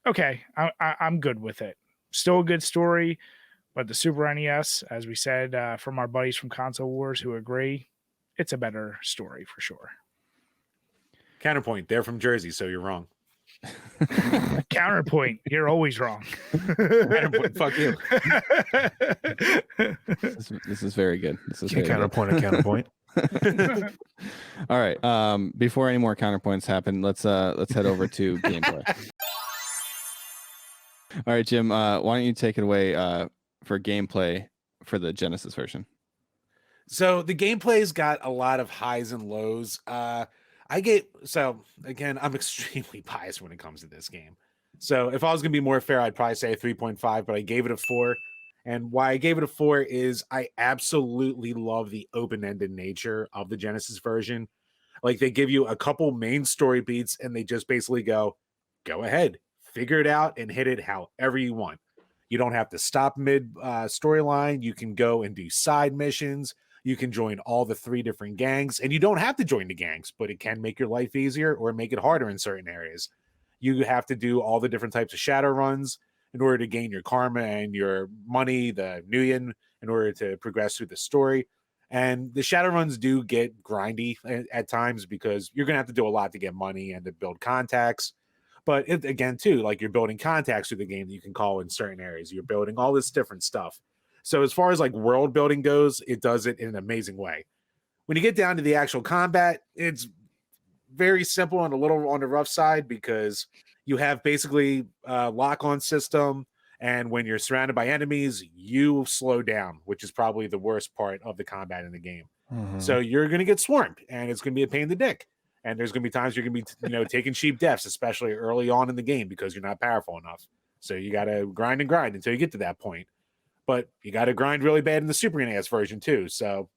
okay, I'm good with it. Still a good story, but the Super NES, as we said from our buddies from Console Wars who agree, it's a better story for sure. Counterpoint, they're from Jersey, so you're wrong. Counterpoint, you're always wrong. Counterpoint, fuck you. This is very good. This is very counterpoint. A counterpoint. All right. Before any more counterpoints happen, let's head over to gameplay. All right, Jim. Why don't you take it away for gameplay for the Genesis version? So the gameplay's got a lot of highs and lows. Again, I'm extremely biased when it comes to this game. So if I was going to be more fair, I'd probably say a 3.5, but I gave it a 4. And why I gave it a 4 is I absolutely love the open-ended nature of the Genesis version. Like they give you a couple main story beats and they just basically go ahead, figure it out and hit it however you want. You don't have to stop mid storyline. You can go and do side missions. You can join all the 3 different gangs, and you don't have to join the gangs, but it can make your life easier or make it harder in certain areas. You have to do all the different types of Shadowruns in order to gain your karma and your money, the Nuyen, in order to progress through the story. And the Shadowruns do get grindy at times because you're going to have to do a lot to get money and to build contacts. But again, too, like you're building contacts through the game that you can call in certain areas. You're building all this different stuff. So as far as like world building goes, it does it in an amazing way. When you get down to the actual combat, it's very simple and a little on the rough side because you have basically a lock-on system, and when you're surrounded by enemies, you slow down, which is probably the worst part of the combat in the game. So you're going to get swarmed, and it's going to be a pain in the dick. And there's going to be times you're going to be, taking cheap deaths, especially early on in the game because you're not powerful enough. So you got to grind and grind until you get to that point. But you got to grind really bad in the Super NES version too. So,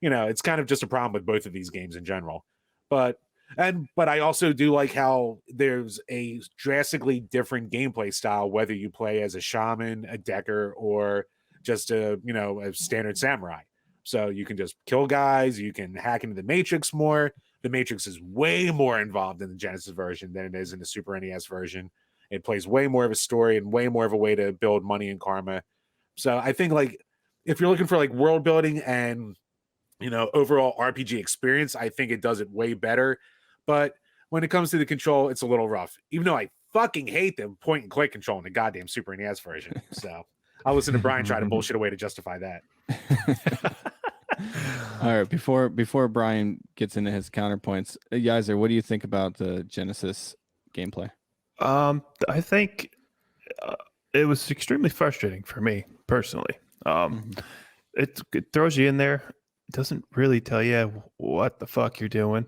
it's kind of just a problem with both of these games in general. But I also do like how there's a drastically different gameplay style, whether you play as a shaman, a decker, or just a standard samurai. So you can just kill guys. You can hack into the Matrix more. The Matrix is way more involved in the Genesis version than it is in the Super NES version. It plays way more of a story and way more of a way to build money and karma. So I think like if you're looking for like world building and overall RPG experience, I think it does it way better. But when it comes to the control, it's a little rough. Even though I fucking hate the point and click control in the goddamn Super NES version. So I'll listen to Brian try to bullshit away to justify that. All right, before Brian gets into his counterpoints, Yaiser, what do you think about the Genesis gameplay? I think it was extremely frustrating for me personally. It throws you in there. It doesn't really tell you what the fuck you're doing.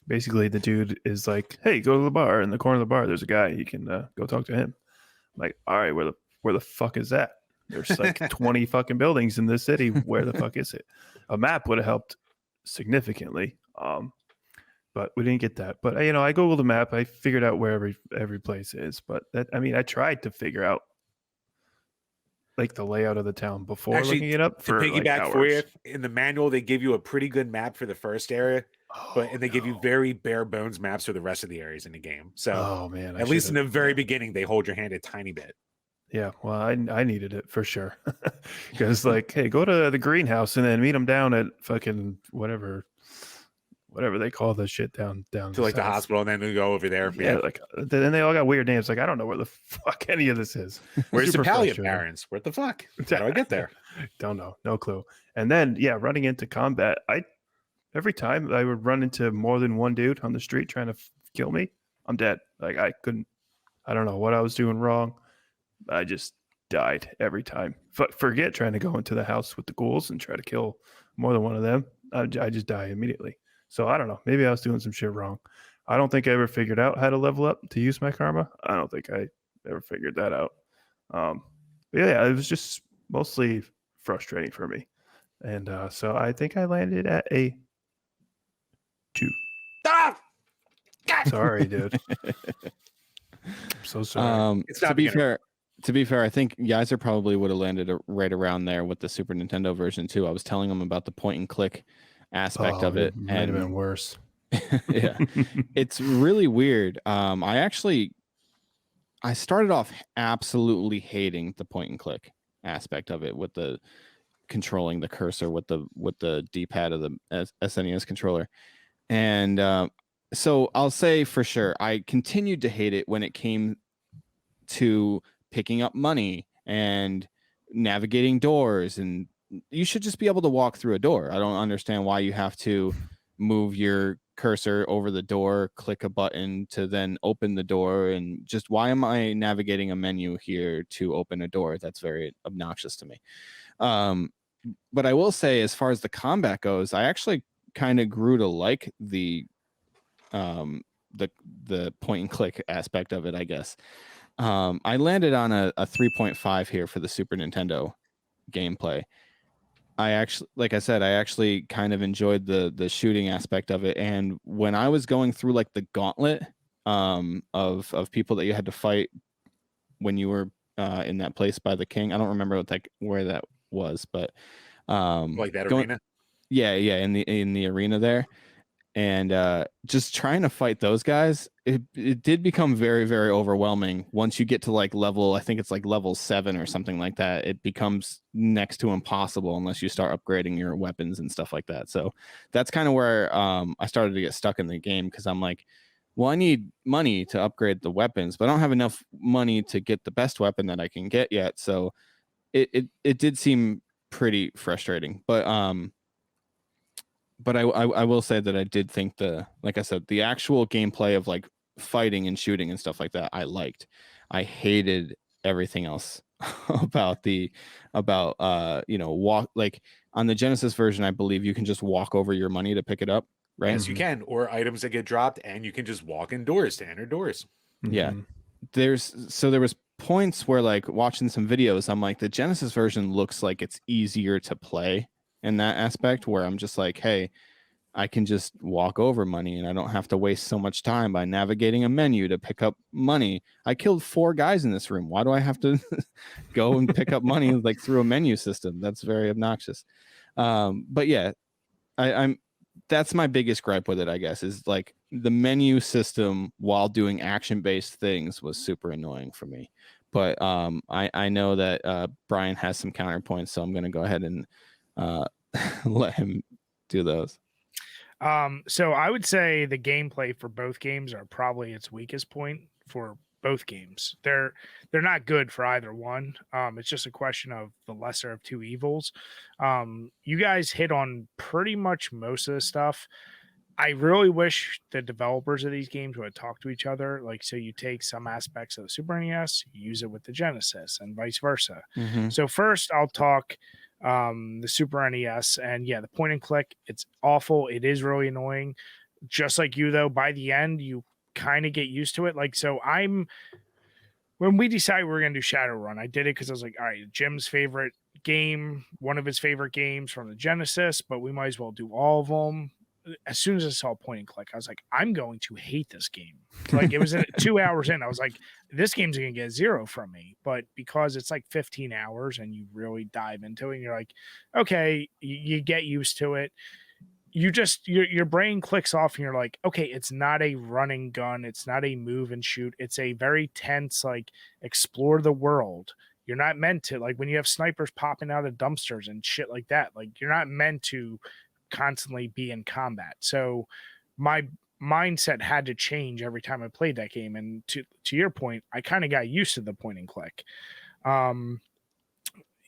Basically, the dude is like, "Hey, go to the bar. In the corner of the bar, there's a guy. You can go talk to him." I'm like, all right, where the fuck is that? There's like 20 fucking buildings in this city. Where the fuck is it? A map would have helped significantly. But we didn't get that. But I googled the map. I figured out where every place is. But I tried to figure out like the layout of the town before looking it up. To piggyback for you, in the manual they give you a pretty good map for the first area. and they give you very bare bones maps for the rest of the areas in the game. So Oh man, at least in the very beginning, they hold your hand a tiny bit. Yeah, well, I needed it for sure. Because like, hey, go to the greenhouse and then meet them down at fucking whatever they call the shit down To like the south. hospital, and then we go over there. Yeah, like then they all got weird names. Like I don't know where the fuck any of this is. Where's the Super palliative frustrating. barons? What the fuck? How do I get there? Don't know, no clue. And then running into combat, every time I would run into more than one dude on the street trying to kill me, I'm dead. Like I don't know what I was doing wrong. I just died every time. Forget trying to go into the house with the ghouls and try to kill more than one of them. I just die immediately. So I don't know. Maybe I was doing some shit wrong. I don't think I ever figured out how to level up to use my karma. I don't think I ever figured that out. But yeah, it was just mostly frustrating for me. And so I think I landed at a 2. Ah! Sorry, dude. I'm so sorry. It's to not be beginner. fair, I think Yaiser probably would have landed right around there with the Super Nintendo version too. I was telling him about the point and click aspect of it, might have been worse. yeah, it's really weird. I started off absolutely hating the point and click aspect of it with the controlling the cursor with the D-pad of the SNES controller, and so I'll say for sure I continued to hate it when it came to picking up money and navigating doors, and you should just be able to walk through a door. I don't understand why you have to move your cursor over the door, click a button to then open the door, and just why am I navigating a menu here to open a door? That's very obnoxious to me. But I will say, as far as the combat goes, I actually kind of grew to like the point and click aspect of it, I guess. I landed on a 3.5 here for the Super Nintendo gameplay. I actually, like I said, I actually kind of enjoyed the shooting aspect of it. And when I was going through like the gauntlet of people that you had to fight when you were in that place by the king, I don't remember where that was, but Like that arena. Yeah, in the arena there. And just trying to fight those guys, it did become very, very overwhelming. Once you get to like level, I think it's like level 7 or something like that, it becomes next to impossible unless you start upgrading your weapons and stuff like that. So that's kind of where I started to get stuck in the game, because I'm like, well, I need money to upgrade the weapons, but I don't have enough money to get the best weapon that I can get yet. So it did seem pretty frustrating, but I will say that I did think like I said, the actual gameplay of like fighting and shooting and stuff like that, I liked. I hated everything else about walk, like on the Genesis version, I believe you can just walk over your money to pick it up, right? Yes, you can, or items that get dropped, and you can just walk indoors to enter doors. Yeah. There was points where, like, watching some videos, I'm like, the Genesis version looks like it's easier to play in that aspect, where I'm just like, hey, I can just walk over money and I don't have to waste so much time by navigating a menu to pick up money. I killed 4 guys in this room. Why do I have to go and pick up money like through a menu system? That's very obnoxious. But yeah, I'm that's my biggest gripe with it, I guess, is like the menu system while doing action-based things was super annoying for me. But I know that Brian has some counterpoints, so I'm going to go ahead and let him do those. So I would say the gameplay for both games are probably its weakest point for both games. They're not good for either one. It's just a question of the lesser of two evils. You guys hit on pretty much most of the stuff. I really wish the developers of these games would talk to each other. Like, so you take some aspects of the Super NES, you use it with the Genesis, and vice versa. Mm-hmm. So first, I'll talk the Super NES, and yeah, the point and click, it's awful. It is really annoying. Just like you, though, by the end, you kind of get used to it. Like, so when we decided we were going to do Shadowrun, I did it because I was like, all right, Jim's favorite game, one of his favorite games from the Genesis, but we might as well do all of them. As soon as I saw point and click, I was like, I'm going to hate this game. Like, it was 2 hours in, I was like, this game's going to get 0 from me. But because it's like 15 hours and you really dive into it, and you're like, okay, you get used to it. your brain clicks off and you're like, okay, it's not a run and gun, it's not a move and shoot, it's a very tense, like, explore the world. You're not meant to, like, when you have snipers popping out of dumpsters and shit like that, like, you're not meant to constantly be in combat. So my mindset had to change every time I played that game. And to your point, I kind of got used to the point and click.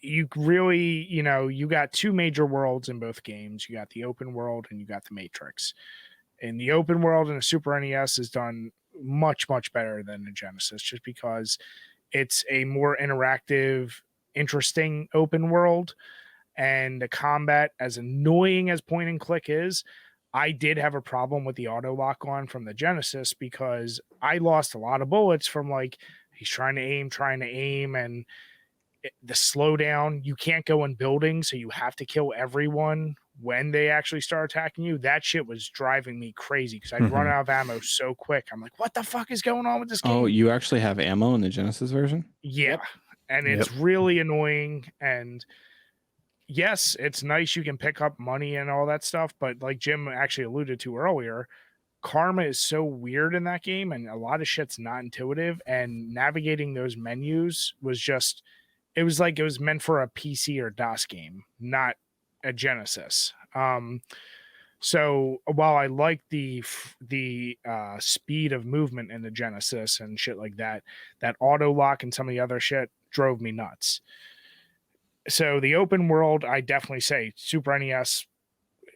You really, you got two major worlds in both games. You got the open world and you got the Matrix. And the open world in the Super NES is done much, much better than the Genesis, just because it's a more interactive, interesting open world. And the combat, as annoying as point and click is, I did have a problem with the auto lock on from the Genesis, because I lost a lot of bullets from, like, he's trying to aim, and the slowdown. You can't go in buildings, so you have to kill everyone when they actually start attacking you. That shit was driving me crazy, because I'd run out of ammo so quick. I'm like, what the fuck is going on with this game? Oh, you actually have ammo in the Genesis version? Yeah. And it's really annoying. And yes, it's nice you can pick up money and all that stuff, but like Jim actually alluded to earlier, karma is so weird in that game, and a lot of shit's not intuitive, and navigating those menus was just, it was like it was meant for a PC or DOS game, not a Genesis. So while I like the speed of movement in the Genesis and shit like that, that auto lock and some of the other shit drove me nuts. So the open world, I definitely say Super NES,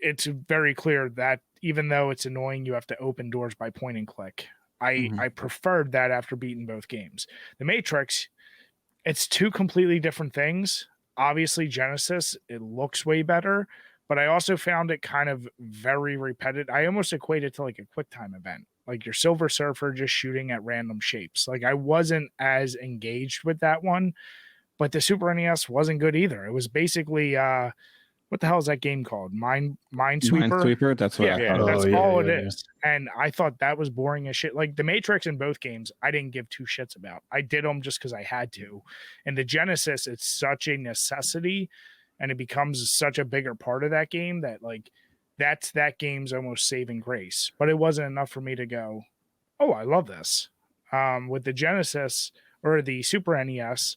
it's very clear that even though it's annoying, you have to open doors by point and click. I preferred that after beating both games. The Matrix, it's two completely different things. Obviously, Genesis, it looks way better, but I also found it kind of very repetitive. I almost equate it to like a QuickTime event, like your Silver Surfer just shooting at random shapes. Like, I wasn't as engaged with that one, but the Super NES wasn't good either. It was basically, what the hell is that game called? Minesweeper? Minesweeper? That's what I thought. That's all it is. And I thought that was boring as shit. Like, the Matrix in both games, I didn't give two shits about. I did them just because I had to. And the Genesis, it's such a necessity, and it becomes such a bigger part of that game that, like, that's that game's almost saving grace. But it wasn't enough for me to go, oh, I love this. With the Genesis or the Super NES,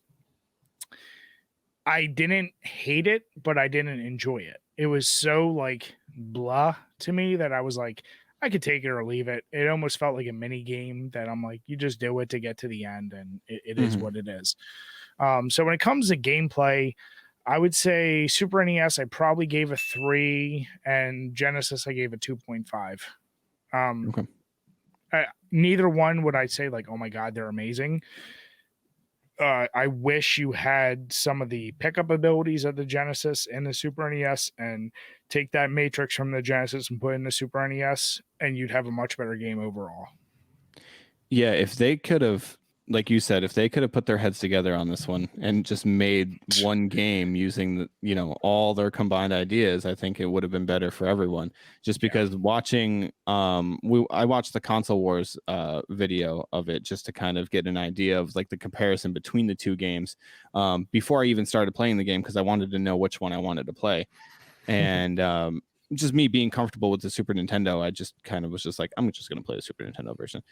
I didn't hate it, but I didn't enjoy it. It was so, like, blah to me that I was like, I could take it or leave it. It almost felt like a mini game that I'm like, you just do it to get to the end, and it is what it is. So when it comes to gameplay, I would say Super NES, I probably gave a 3, and Genesis, I gave a 2.5. Neither one would I say, like, oh my God, they're amazing. I wish you had some of the pickup abilities of the Genesis and the Super NES, and take that Matrix from the Genesis and put it in the Super NES, and you'd have a much better game overall. Yeah, if they could have, like you said, if they could have put their heads together on this one and just made one game using all their combined ideas, I think it would have been better for everyone. Just because watching, I watched the Console Wars video of it just to kind of get an idea of, like, the comparison between the two games before I even started playing the game, because I wanted to know which one I wanted to play. And just me being comfortable with the Super Nintendo, I just kind of was just like, I'm just going to play the Super Nintendo version.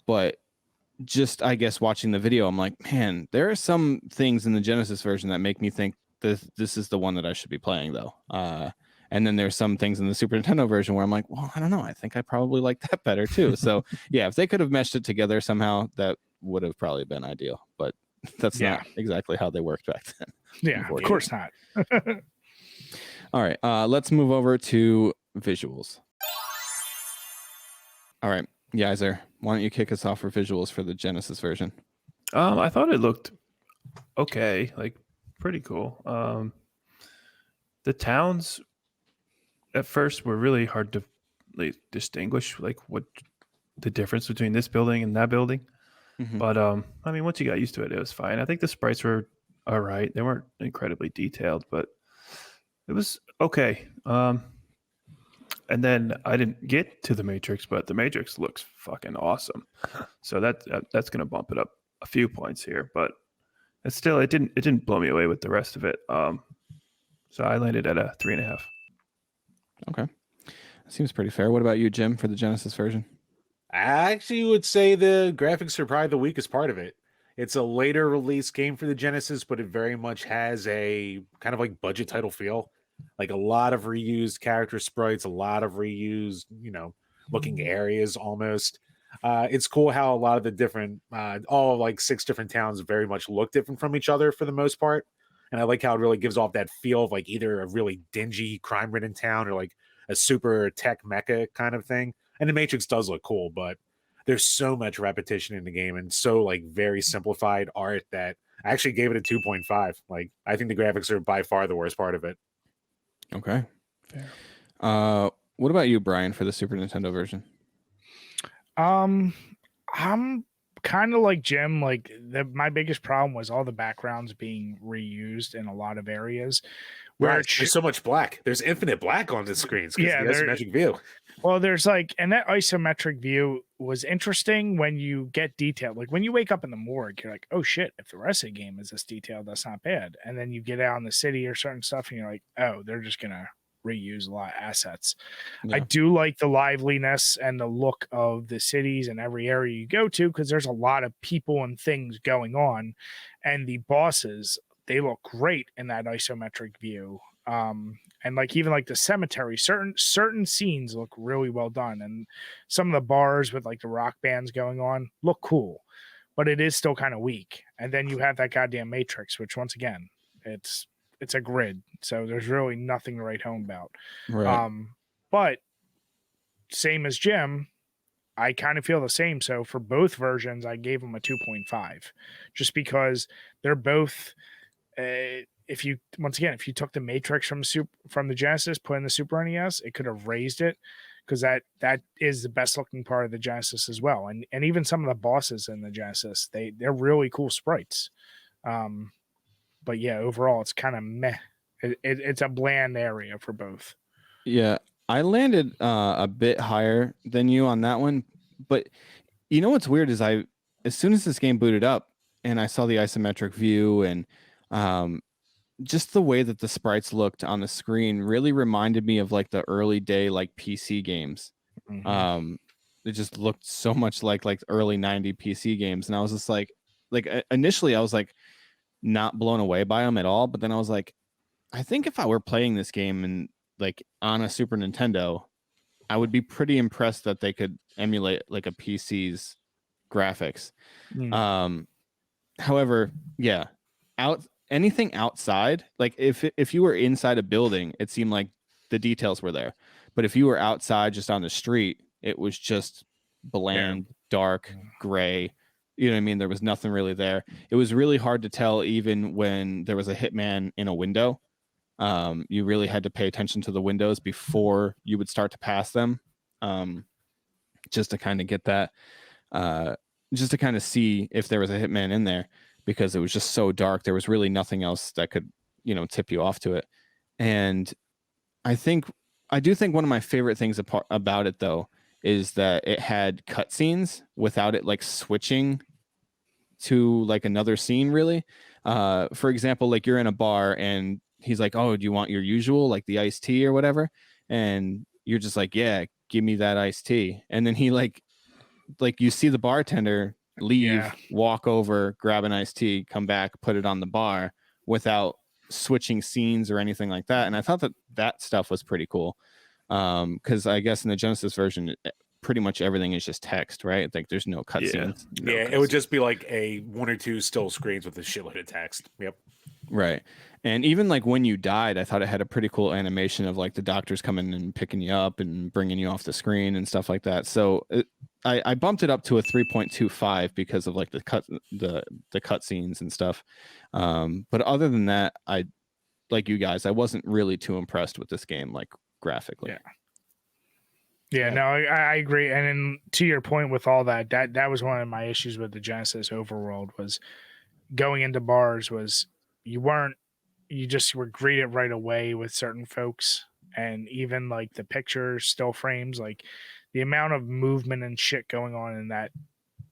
But just, I guess, watching the video, I'm like, man, there are some things in the Genesis version that make me think this is the one that I should be playing, though. And then there's some things in the Super Nintendo version where I'm like, well, I don't know, I think I probably like that better too. So yeah, if they could have meshed it together somehow, that would have probably been ideal. But that's not exactly how they worked back then. Yeah, of course not. All right, let's move over to visuals. All right, Yaiser, why don't you kick us off for visuals for the Genesis version? I thought it looked okay, like pretty cool. The towns at first were really hard to distinguish, like what the difference between this building and that building. But I mean, once you got used to it, it was fine. I think the sprites were all right. They weren't incredibly detailed, but it was okay. And then I didn't get to the Matrix, but the Matrix looks fucking awesome. So that's going to bump it up a few points here, but it's still, it didn't blow me away with the rest of it. So I landed at a 3.5. Okay. Seems pretty fair. What about you, Jim, for the Genesis version? I actually would say the graphics are probably the weakest part of it. It's a later release game for the Genesis, but it very much has a kind of like budget title feel. Like a lot of reused character sprites, a lot of reused, looking areas almost. It's cool how a lot of the different, all like 6 different towns very much look different from each other for the most part. And I like how it really gives off that feel of like either a really dingy, crime ridden town or like a super tech mecca kind of thing. And the Matrix does look cool, but there's so much repetition in the game and so like very simplified art that I actually gave it a 2.5. Like I think the graphics are by far the worst part of it. Okay. Fair. What about you, Brian, for the Super Nintendo version? I'm kind of like Jim. Like my biggest problem was all the backgrounds being reused in a lot of areas. Where There's so much black. There's infinite black on the screens because Yeah, the isometric view. Well, there's like, and that isometric view was interesting when you get detailed. Like when you wake up in the morgue, you're like, oh shit, if the rest of the game is this detailed, that's not bad. And then you get out in the city or certain stuff and you're like, oh, they're just going to reuse a lot of assets. Yeah. I do like the liveliness and the look of the cities and every area you go to because there's a lot of people and things going on. And the bosses, they look great in that isometric view. And like even like the cemetery, certain scenes look really well done, and some of the bars with like the rock bands going on look cool, but it is still kind of weak. And then you have that goddamn Matrix, which once again, it's a grid, so there's really nothing to write home about. Right. But same as Jim, I kind of feel the same. So for both versions, I gave them a 2.5, just because they're both. If you took the Matrix from the Genesis, put in the Super NES, it could have raised it because that is the best looking part of the Genesis as well. And even some of the bosses in the Genesis, they're really cool sprites. But yeah, overall it's kind of meh. It's a bland area for both. Yeah, I landed a bit higher than you on that one, but you know what's weird is as soon as this game booted up and I saw the isometric view and just the way that the sprites looked on the screen really reminded me of like the early day like PC games. Mm-hmm. It just looked so much like early 90 PC games, and I was just like initially I was like not blown away by them at all, but then I was like, I think if I were playing this game and like on a Super Nintendo, I would be pretty impressed that they could emulate like a PC's graphics. However, yeah, anything outside, like if you were inside a building, it seemed like the details were there. But if you were outside just on the street, it was just bland, dark, gray. You know what I mean? There was nothing really there. It was really hard to tell even when there was a hitman in a window. You really had to pay attention to the windows before you would start to pass them, just to kind of get that, just to kind of see if there was a hitman in there, because it was just so dark. There was really nothing else that could, tip you off to it. And I do think one of my favorite things about it though is that it had cutscenes without it like switching to like another scene really. For example, like you're in a bar and he's like, oh, do you want your usual, like the iced tea or whatever? And you're just like, yeah, give me that iced tea. And then he like you see the bartender leave, walk over, grab an iced tea, come back, put it on the bar without switching scenes or anything like that. And I thought that stuff was pretty cool. Because I guess in the Genesis version, pretty much everything is just text, right? Like there's no cutscenes. It would just be like a 1 or 2 still screens with a shitload of text. Yep. Right. And even like when you died, I thought it had a pretty cool animation of like the doctors coming and picking you up and bringing you off the screen and stuff like that. So I bumped it up to a 3.25 because of like the cutscenes and stuff. But other than that, I like you guys, I wasn't really too impressed with this game, like graphically. Yeah, no, I agree. And then to your point with all that was one of my issues with the Genesis overworld was going into bars was you just were greeted right away with certain folks, and even like the pictures, still frames, like the amount of movement and shit going on in that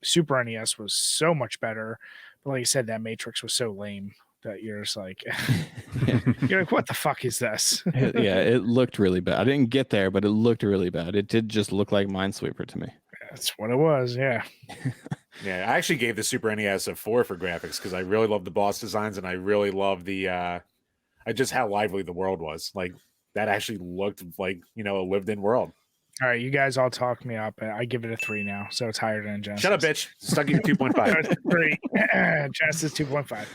Super NES was so much better. But like I said, that Matrix was so lame that you're just like, you're like, what the fuck is this? Yeah, it looked really bad. I didn't get there, but it looked really bad. It did just look like Minesweeper to me. That's what it was. Yeah. Yeah, I actually gave the Super NES a 4 for graphics because I really love the boss designs and I really love the just how lively the world was. Like that actually looked like, a lived-in world. All right, you guys all talk me up. I give it a 3 now, so it's higher than Genesis. Shut up, bitch. Stuck at your 2.5. 3. Genesis 2.5.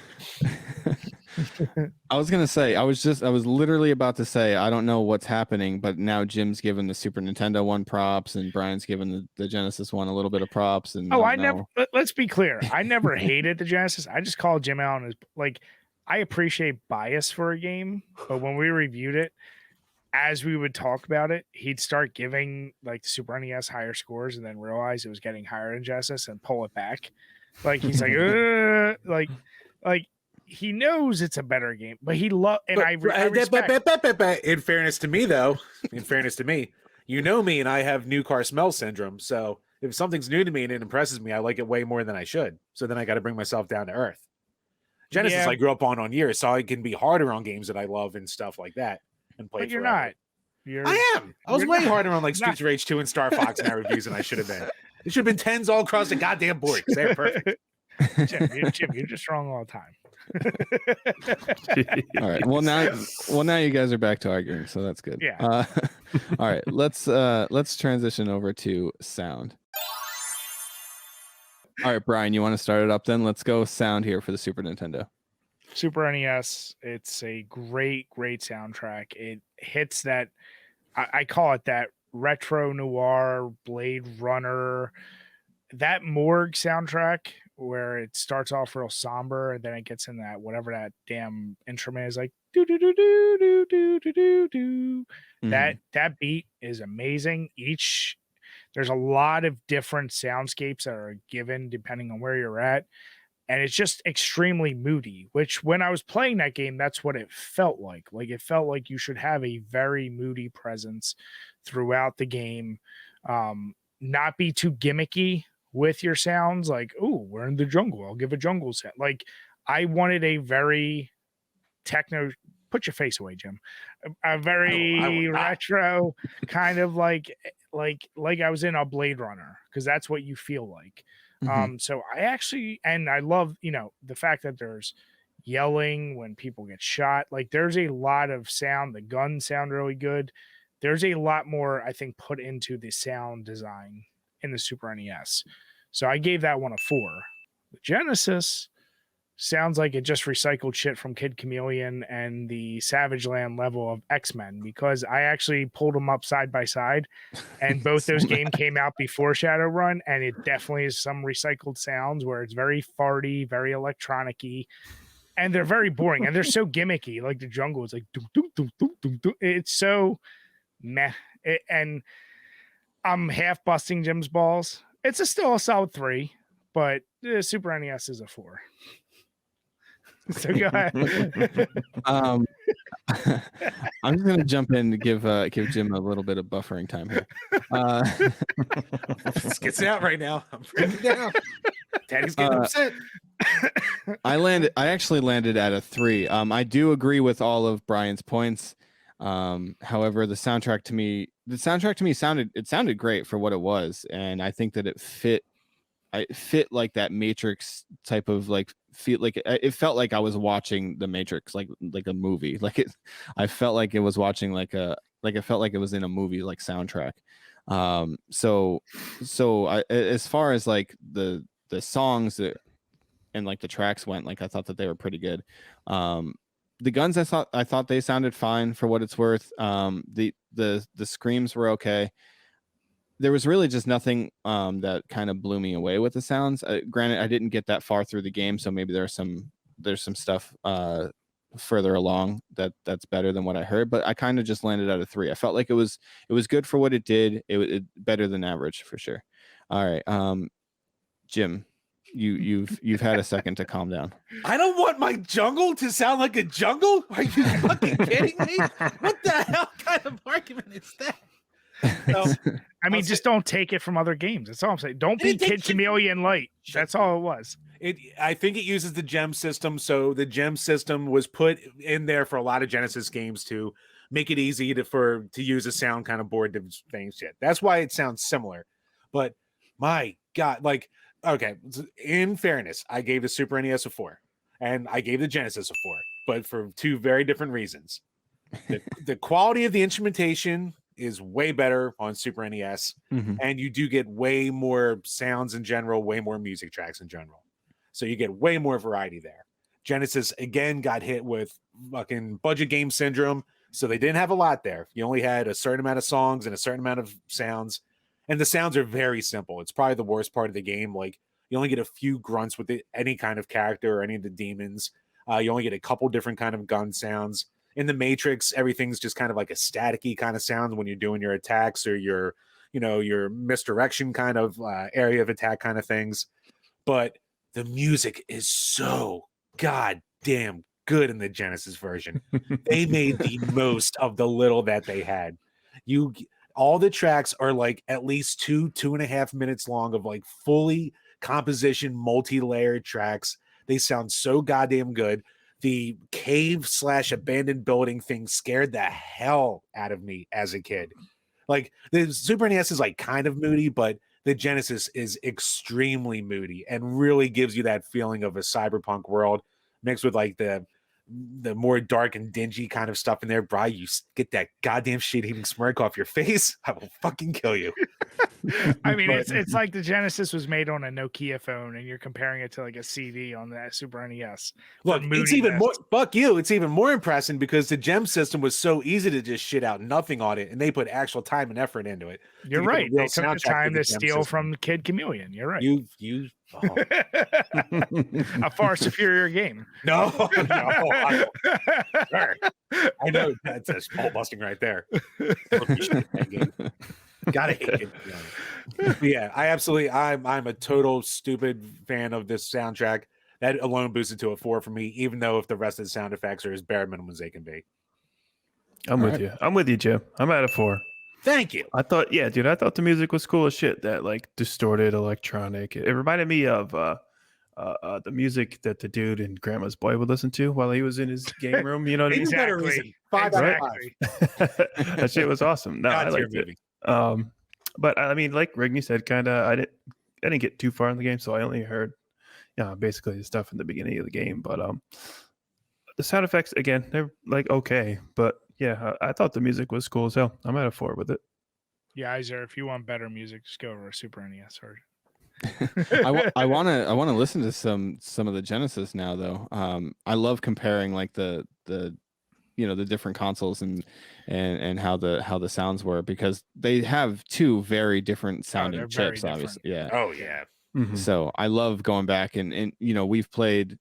I was gonna say, I was literally about to say, I don't know what's happening, but now Jim's given the Super Nintendo one props, and Brian's given the Genesis one a little bit of props. And let's be clear. I never hated the Genesis. I just called Jim out as like, I appreciate bias for a game, but when we reviewed it, as we would talk about it, he'd start giving like the Super NES higher scores, and then realize it was getting higher in Genesis and pull it back. Like he's like, like. He knows it's a better game, but he I respect. In fairness to me, though, you know me, and I have new car smell syndrome. So if something's new to me and it impresses me, I like it way more than I should. So then I got to bring myself down to earth. Genesis, I grew up on years, so I can be harder on games that I love and stuff like that, and play. But you're forever. Not. I am. I was way harder on like Streets of Rage 2 and Star Fox in our reviews than I should have been. It should have been 10s all across the goddamn board because they're perfect. Jim, you're just wrong all the time. All right. Well, now you guys are back to arguing, so that's good. Yeah. All right. Let's transition over to sound. All right, Brian, you want to start it up then? Let's go sound here for the Super Nintendo. Super NES. It's a great soundtrack. It hits that. I call it that retro noir Blade Runner, that Morgue soundtrack, where it starts off real somber and then it gets in that whatever that damn instrument is, like do do do do do do do do do. That beat is amazing. There's a lot of different soundscapes that are given depending on where you're at, and it's just extremely moody, which when I was playing that game, that's what it felt like. Like it felt like you should have a very moody presence throughout the game, not be too gimmicky with your sounds, like, oh, we're in the jungle, I'll give a jungle sound. Like I wanted a very techno, put your face away, Jim, a very retro kind of like I was in a Blade Runner, because that's what you feel like. So I love the fact that there's yelling when people get shot. Like there's a lot of sound. The guns sound really good. There's a lot more, I think, put into the sound design in the Super NES. So I gave that one a 4. The Genesis sounds like it just recycled shit from Kid Chameleon and the Savage Land level of X-Men, because I actually pulled them up side by side, and both those games came out before Shadowrun, and it definitely is some recycled sounds where it's very farty, very electronic-y, and they're very boring, and they're so gimmicky. Like the jungle is like dum, dum, dum, dum, dum, dum. It's so meh. And I'm half busting Jim's balls. It's still a solid 3, but the Super NES is a 4. So go ahead. I'm just gonna jump in to give Jim a little bit of buffering time here. This gets out right now. I'm freaking down. Daddy's getting upset. I actually landed at a 3. I do agree with all of Brian's points. However, the soundtrack to me sounded great for what it was, and I think that it fit like that Matrix type of like feel. Like it felt like I was watching the Matrix, like a movie. I felt like it was watching it felt like it was in a movie, like soundtrack. So as far as like the songs and like the tracks went, like I thought that they were pretty good. The guns, I thought they sounded fine for what it's worth. The screams were okay. There was really just nothing that kind of blew me away with the sounds. Granted, I didn't get that far through the game, so maybe there's some stuff further along that's better than what I heard. But I kind of just landed at a 3. I felt like it was good for what it did. It better than average for sure. All right, Jim, you've had a second to calm down. I don't want my jungle to sound like a jungle. Are you fucking kidding me? What the hell kind of argument is that? No, I mean, mean, just don't take it from other games. That's all I'm saying. Don't be Kid Chameleon Light. That's all it was. I think it uses the gem system. So the gem system was put in there for a lot of Genesis games to make it easy to use a sound kind of board to things. Shit. That's why it sounds similar. But my God, like, okay, in fairness, I gave the Super NES a 4 and I gave the Genesis a 4, but for two very different reasons. The quality of the instrumentation is way better on Super NES, and you do get way more sounds in general, way more music tracks in general. So you get way more variety there. Genesis, again, got hit with fucking budget game syndrome, so they didn't have a lot there. You only had a certain amount of songs and a certain amount of sounds, and the sounds are very simple. It's probably the worst part of the game. Like, you only get a few grunts with any kind of character or any of the demons. You only get a couple different kind of gun sounds. In the Matrix, everything's just kind of like a staticky kind of sound when you're doing your attacks or your misdirection kind of area of attack kind of things. But the music is so goddamn good in the Genesis version. They made the most of the little that they had. All the tracks are like at least 2.5 minutes long of like fully composition, multi-layered tracks. They sound so goddamn good. The cave/abandoned building thing scared the hell out of me as a kid. Like, the Super NES is like kind of moody, but the Genesis is extremely moody and really gives you that feeling of a cyberpunk world mixed with like the more dark and dingy kind of stuff in there. Bri, you get that goddamn shit-eating smirk off your face, I will fucking kill you. I mean, it's like the Genesis was made on a Nokia phone, and you're comparing it to like a CD on the Super NES. Look, it's even more. Fuck you! It's even more impressive because the gem system was so easy to just shit out nothing on it, and they put actual time and effort into it. You're right. They took the time to steal from Kid Chameleon. You're right. Oh. A far superior game. No. I know that's ball busting right there. Gotta hate it. Yeah, I'm a total stupid fan of this soundtrack. That alone boosted to a 4 for me, even though if the rest of the sound effects are as bare minimum as they can be. I'm with you, Jim. I'm at a 4. Thank you. I thought the music was cool as shit. That like distorted electronic. It reminded me of the music that the dude in Grandma's Boy would listen to while he was in his game room. You know what I mean? Exactly. 5 out of 5. That shit was awesome. No, I liked it. But I mean, like Rigney said, kind of, I didn't get too far in the game, so I only heard, basically the stuff in the beginning of the game. But the sound effects, again, they're like okay, but yeah, I thought the music was cool as hell. I'm at a 4 with it. Yeah, Yaiser, if you want better music, just go over a Super NES version. I want to listen to some of the Genesis now though. I love comparing like the different consoles and how the sounds were, because they have two very different sounding chips, obviously. Yeah. Oh yeah. Mm-hmm. So I love going back and we've played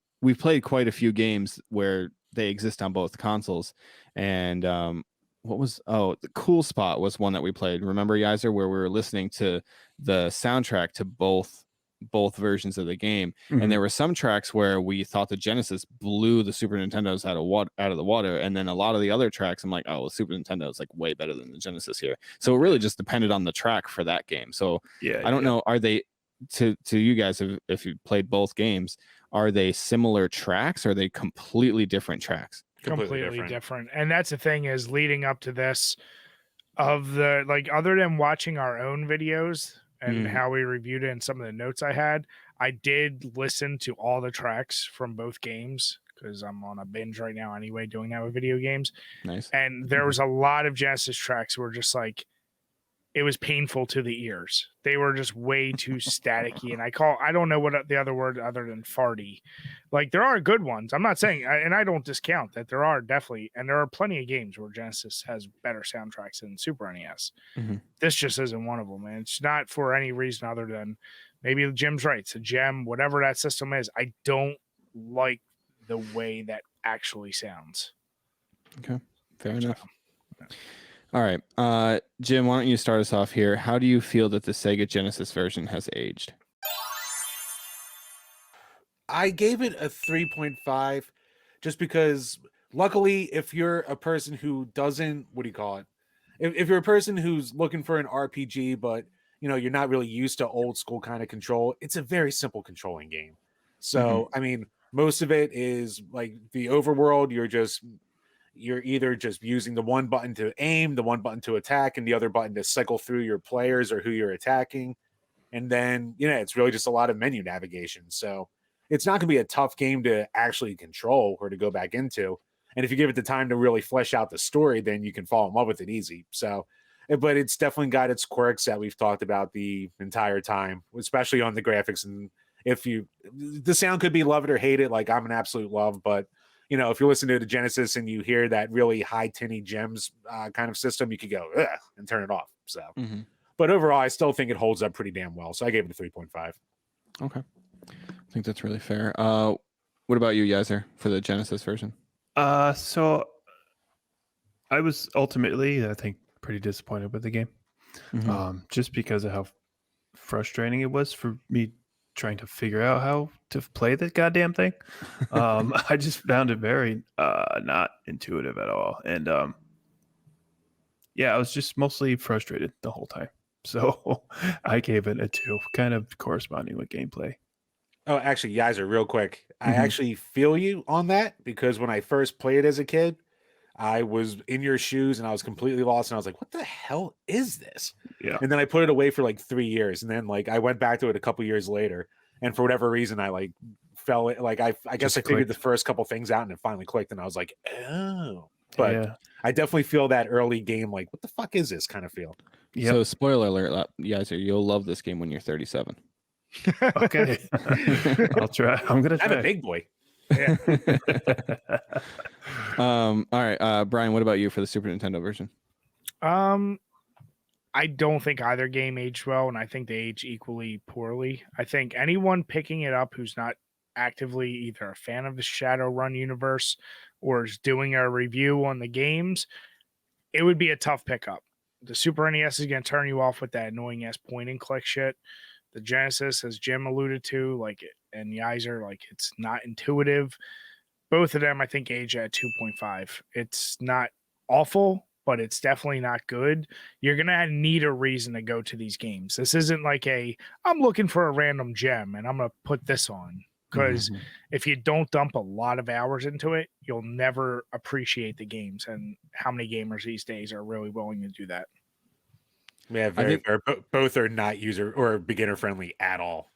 quite a few games where they exist on both consoles. And the Cool Spot was one that we played. Remember, Yaiser, where we were listening to the soundtrack to both versions of the game. Mm-hmm. And there were some tracks where we thought the Genesis blew the Super Nintendo's out of the water, and then a lot of the other tracks I'm like, oh, the Super Nintendo is like way better than the Genesis here. So it really just depended on the track for that game. So yeah, I don't know, are they to you guys, if you played both games, are they similar tracks or are they completely different tracks? Completely different. And that's the thing, is leading up to this, of the like, other than watching our own videos and how we reviewed it and some of the notes I had, I did listen to all the tracks from both games because I'm on a binge right now anyway, doing that with video games. Nice. And there was a lot of Genesis tracks where just like, it was painful to the ears. They were just way too staticky. And I don't know what the other word other than farty. Like, there are good ones. I'm not saying, and I don't discount that there are definitely, and there are plenty of games where Genesis has better soundtracks than Super NES. Mm-hmm. This just isn't one of them, man. It's not for any reason other than maybe Jim's right. It's a gem, whatever that system is. I don't like the way that actually sounds. Okay, fair enough. All right, Jim, why don't you start us off here? How do you feel that the Sega Genesis version has aged? I gave it a 3.5 just because, luckily, if you're a person who doesn't, if you're a person who's looking for an RPG, but you're not really used to old school kind of control, it's a very simple controlling game. So I mean, most of it is like the overworld. You're either just using the one button to aim, the one button to attack, and the other button to cycle through your players or who you're attacking. And then, it's really just a lot of menu navigation. So it's not going to be a tough game to actually control or to go back into. And if you give it the time to really flesh out the story, then you can fall in love with it easy. So, but it's definitely got its quirks that we've talked about the entire time, especially on the graphics. And the sound could be love it or hate it, like I'm an absolute love, but if you listen to the Genesis and you hear that really high tinny gems kind of system, you could go ugh, and turn it off. So, but overall, I still think it holds up pretty damn well. So I gave it a 3.5. Okay, I think that's really fair. What about you, Yaiser, for the Genesis version? So I was ultimately, I think, pretty disappointed with the game, just because of how frustrating it was for me trying to figure out how to play the goddamn thing. I just found it very not intuitive at all, and I was just mostly frustrated the whole time. So I gave it a 2, kind of corresponding with gameplay. Oh, actually, Yaiser, real quick, I actually feel you on that, because when I first played as a kid, I was in your shoes and I was completely lost, and I was like, what the hell is this? Yeah. And then I put it away for like 3 years, and then like I went back to it a couple years later, and for whatever reason I like fell it, like I guess I figured the first couple things out and it finally clicked, and I was like, oh. But I definitely feel that early game, like, what the fuck is this kind of feel? Yep. So spoiler alert, Yaiser, you'll love this game when you're 37. Okay. I'll try. I'm gonna try. I'm a big boy. Yeah. All right, Brian, what about you for the Super Nintendo version? I don't think either game aged well, and I think they age equally poorly. I think anyone picking it up who's not actively either a fan of the Shadowrun universe or is doing a review on the games, it would be a tough pickup. The Super NES is going to turn you off with that annoying ass point and click shit. The Genesis, as Jim alluded to, and Yaiser, it's not intuitive. Both of them, I think, age at 2.5. It's not awful, but it's definitely not good. You're going to need a reason to go to these games. This isn't like I'm looking for a random gem and I'm going to put this on. Because if you don't dump a lot of hours into it, you'll never appreciate the games. And how many gamers these days are really willing to do that? Yeah, very fair. Both are not user or beginner friendly at all.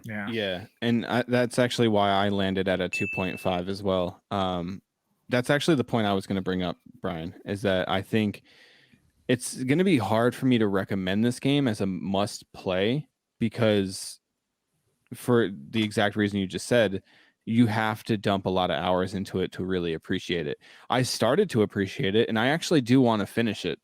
Yeah, and that's actually why I landed at a 2.5 as well. That's actually the point I was going to bring up, Brian, is that I think it's going to be hard for me to recommend this game as a must play, because for the exact reason you just said, you have to dump a lot of hours into it to really appreciate it. I started to appreciate it, and I actually do want to finish it.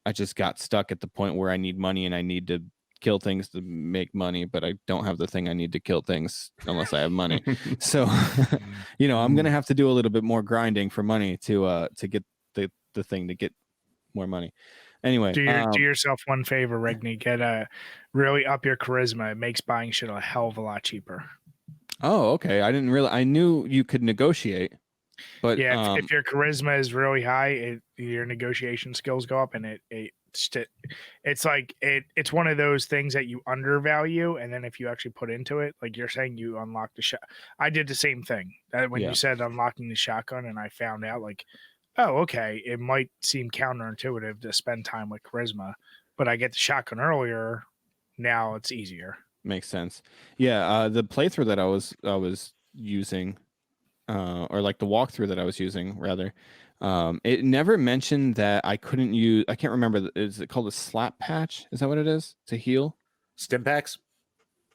I just got stuck at the point where I need money and I need to kill things to make money, but I don't have the thing I need to kill things unless I have money. So, I'm going to have to do a little bit more grinding for money to get the thing to get more money. Anyway, do yourself one favor, Rigney. Get really up your charisma. It makes buying shit a hell of a lot cheaper. Oh, okay. I knew you could negotiate. But yeah, if your charisma is really high, your negotiation skills go up, and it's like it's one of those things that you undervalue, and then if you actually put into it, like you're saying, you unlock the shot. I did the same thing when you said unlocking the shotgun, and I found out oh, okay, it might seem counterintuitive to spend time with charisma, but I get the shotgun earlier. Now it's easier. Makes sense. Yeah, the playthrough that I was using. Or like the walkthrough that I was using, rather, it never mentioned that I couldn't use. I can't remember. Is it called a slap patch? Is that what it is to heal? Stim packs,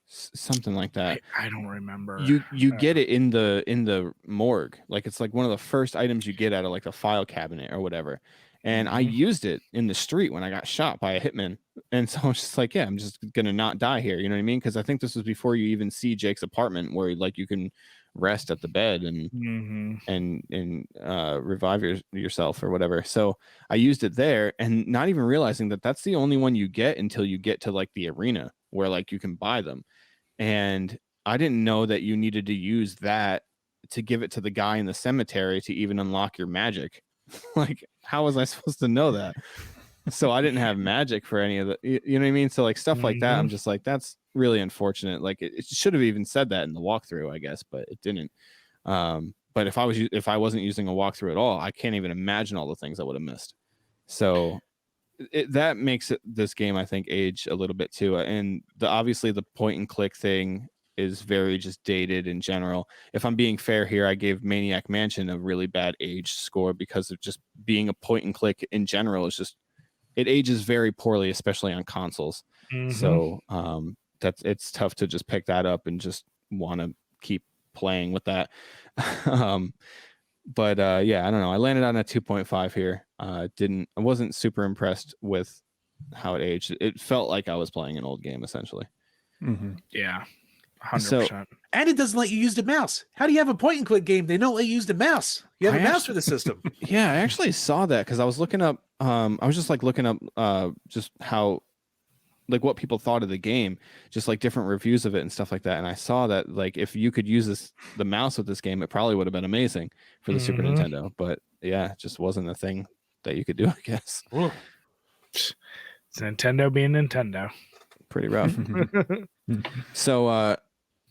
something like that. I don't remember. You get it in the morgue. Like it's like one of the first items you get out of like a file cabinet or whatever. And I used it in the street when I got shot by a hitman. And so I was just like, yeah, I'm just gonna not die here. You know what I mean? Because I think this was before you even see Jake's apartment, where like you can rest at the bed and revive yourself or whatever. So I used it there, and not even realizing that that's the only one you get until you get to like the arena where like you can buy them. And I didn't know that you needed to use that to give it to the guy in the cemetery to even unlock your magic. Like how was I supposed to know that? So I didn't have magic for any of the, you know what I mean? So like stuff like that, I'm just like, that's really unfortunate. Like it should have even said that in the walkthrough, I guess, but it didn't. But if I wasn't using a walkthrough at all, I can't even imagine all the things I would have missed. So that makes this game, I think, age a little bit too. And obviously the point and click thing is very just dated in general. If I'm being fair here, I gave Maniac Mansion a really bad age score because of just being a point and click in general. It ages very poorly, especially on consoles. So it's tough to just pick that up and just want to keep playing with that. But yeah, I don't know. I landed on a 2.5 here. I wasn't super impressed with how it aged. It felt like I was playing an old game essentially. Yeah, 100%. And it doesn't let you use the mouse. How do you have a point and click game? They don't let you use the mouse. You have a mouse for the system. Yeah, I actually saw that because I was looking up. I was just like looking up just how, like, what people thought of the game, just like different reviews of it and stuff like that. And I saw that like if you could use the mouse with this game, it probably would have been amazing for the Super Nintendo. But yeah, it just wasn't a thing that you could do, I guess. It's Nintendo being Nintendo. Pretty rough. So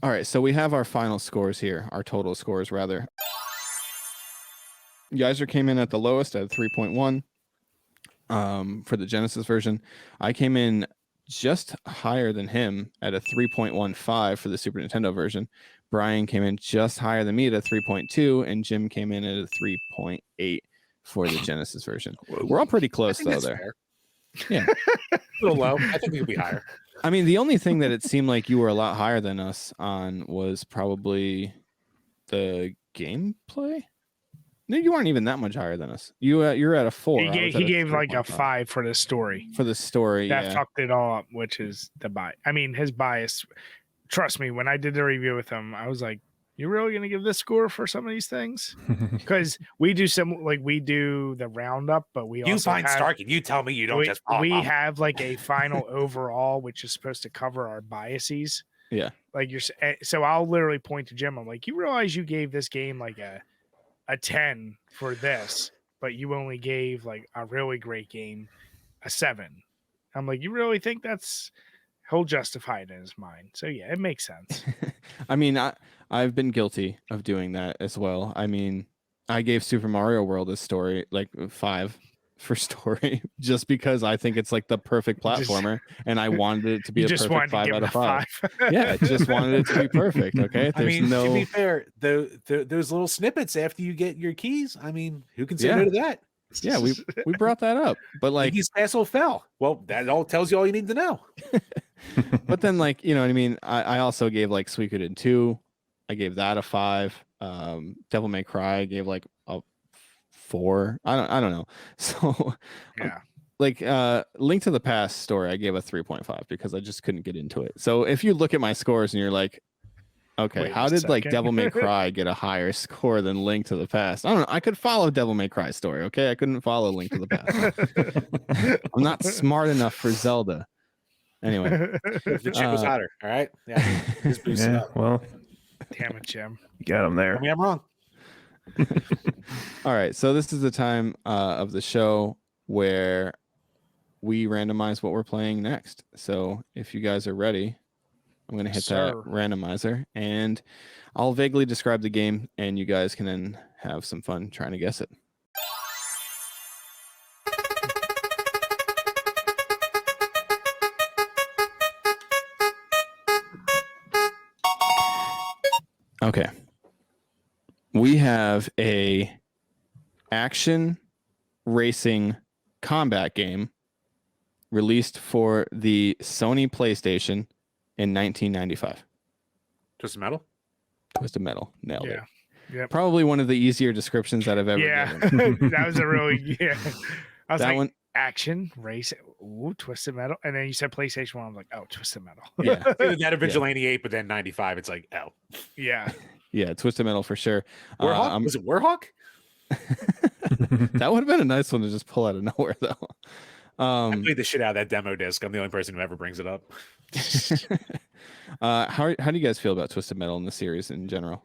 all right, so we have our final scores here, our total scores rather. Yaiser came in at the lowest at 3.1 for the Genesis version. I came in just higher than him at a 3.15 for the Super Nintendo version. Brian came in just higher than me at a 3.2, and Jim came in at a 3.8 for the Genesis version. We're all pretty close though there. Fair. Yeah. A little low. I think we could be higher. I mean, the only thing that it seemed like you were a lot higher than us on was probably the gameplay. No, you weren't even that much higher than us. You're at a 4. He gave like a 5 for the story. For the story, that fucked it all up, which is the bias. I mean, his bias. Trust me, when I did the review with him, I was like, "You're really gonna give this score for some of these things?" Because we do we do the roundup, but we also find Stark and you tell me you don't just. We have like a final overall, which is supposed to cover our biases. Yeah, like so I'll literally point to Jim. I'm like, you realize you gave this game like a 10 for this, but you only gave like a really great game a 7. I'm like, you really think he'll justify it in his mind. So yeah, it makes sense. I mean, I've been guilty of doing that as well. I mean, I gave Super Mario World a story like 5 for story just because I think it's like the perfect platformer and I wanted it to be a perfect 5 out of 5. Yeah, I just wanted it to be perfect. Okay. To be fair, those little snippets after you get your keys, I mean, who can say no to that? Yeah, we brought that up. But like Iggy's castle fell. Well, that all tells you all you need to know. But then, like, you know what I mean? I also gave like Suikoden 2. I gave that a 5. Devil May Cry I gave like a 4. I don't know. So yeah. Like Link to the Past story, I gave a 3.5 because I just couldn't get into it. So if you look at my scores and you're like, okay, wait, how did like Devil May Cry get a higher score than Link to the Past? I don't know. I could follow Devil May Cry story, okay? I couldn't follow Link to the Past. I'm not smart enough for Zelda. Anyway. The chick was hotter, all right? Yeah. Yeah, well, damn it, Jim. You got him there. I mean, I'm wrong. All right, so this is the time of the show where we randomize what we're playing next. So if you guys are ready, I'm going to hit that randomizer and I'll vaguely describe the game and you guys can then have some fun trying to guess it. Okay. We have a action racing combat game released for the Sony PlayStation in 1995. Twisted Metal? Twisted Metal. Nailed it. Yep. Probably one of the easier descriptions that I've ever given. That was a really, I was that like, one, action, race, ooh, Twisted Metal. And then you said PlayStation 1. I'm like, oh, Twisted Metal. Yeah. That of Vigilante 8, but then 95, it's like, oh. Yeah. Yeah, Twisted Metal for sure. Warhawk? Was it Warhawk? That would have been a nice one to just pull out of nowhere, though. I played the shit out of that demo disc. I'm the only person who ever brings it up. How do you guys feel about Twisted Metal in the series in general?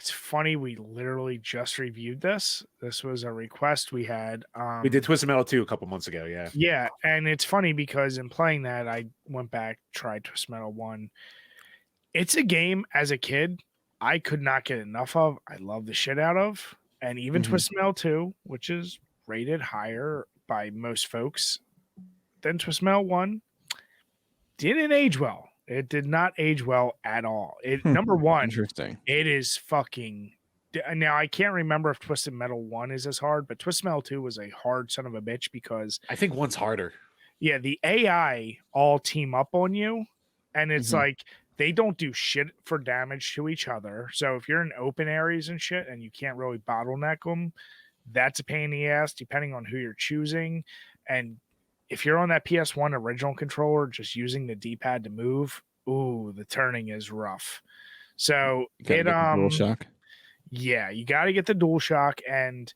It's funny, we literally just reviewed this. This was a request we had. We did Twisted Metal 2 a couple months ago. Yeah. Yeah, and it's funny because in playing that, I went back, tried Twisted Metal 1. It's a game as a kid I could not get enough of. I love the shit out of. And even Twisted Metal 2, which is rated higher by most folks than Twisted Metal 1, didn't age well. It did not age well at all. Number one, Interesting. it is fucking. Now, I can't remember if Twisted Metal 1 is as hard, but Twisted Metal 2 was a hard son of a bitch because I think one's harder. yeah, the AI all team up on you, and it's like they don't do shit for damage to each other. So if you're in open areas and shit and you can't really bottleneck them, that's a pain in the ass depending on who you're choosing. And if you're on that PS1 original controller, just using the D-pad to move, ooh, the turning is rough. So DualShock. yeah, you got to get the DualShock, and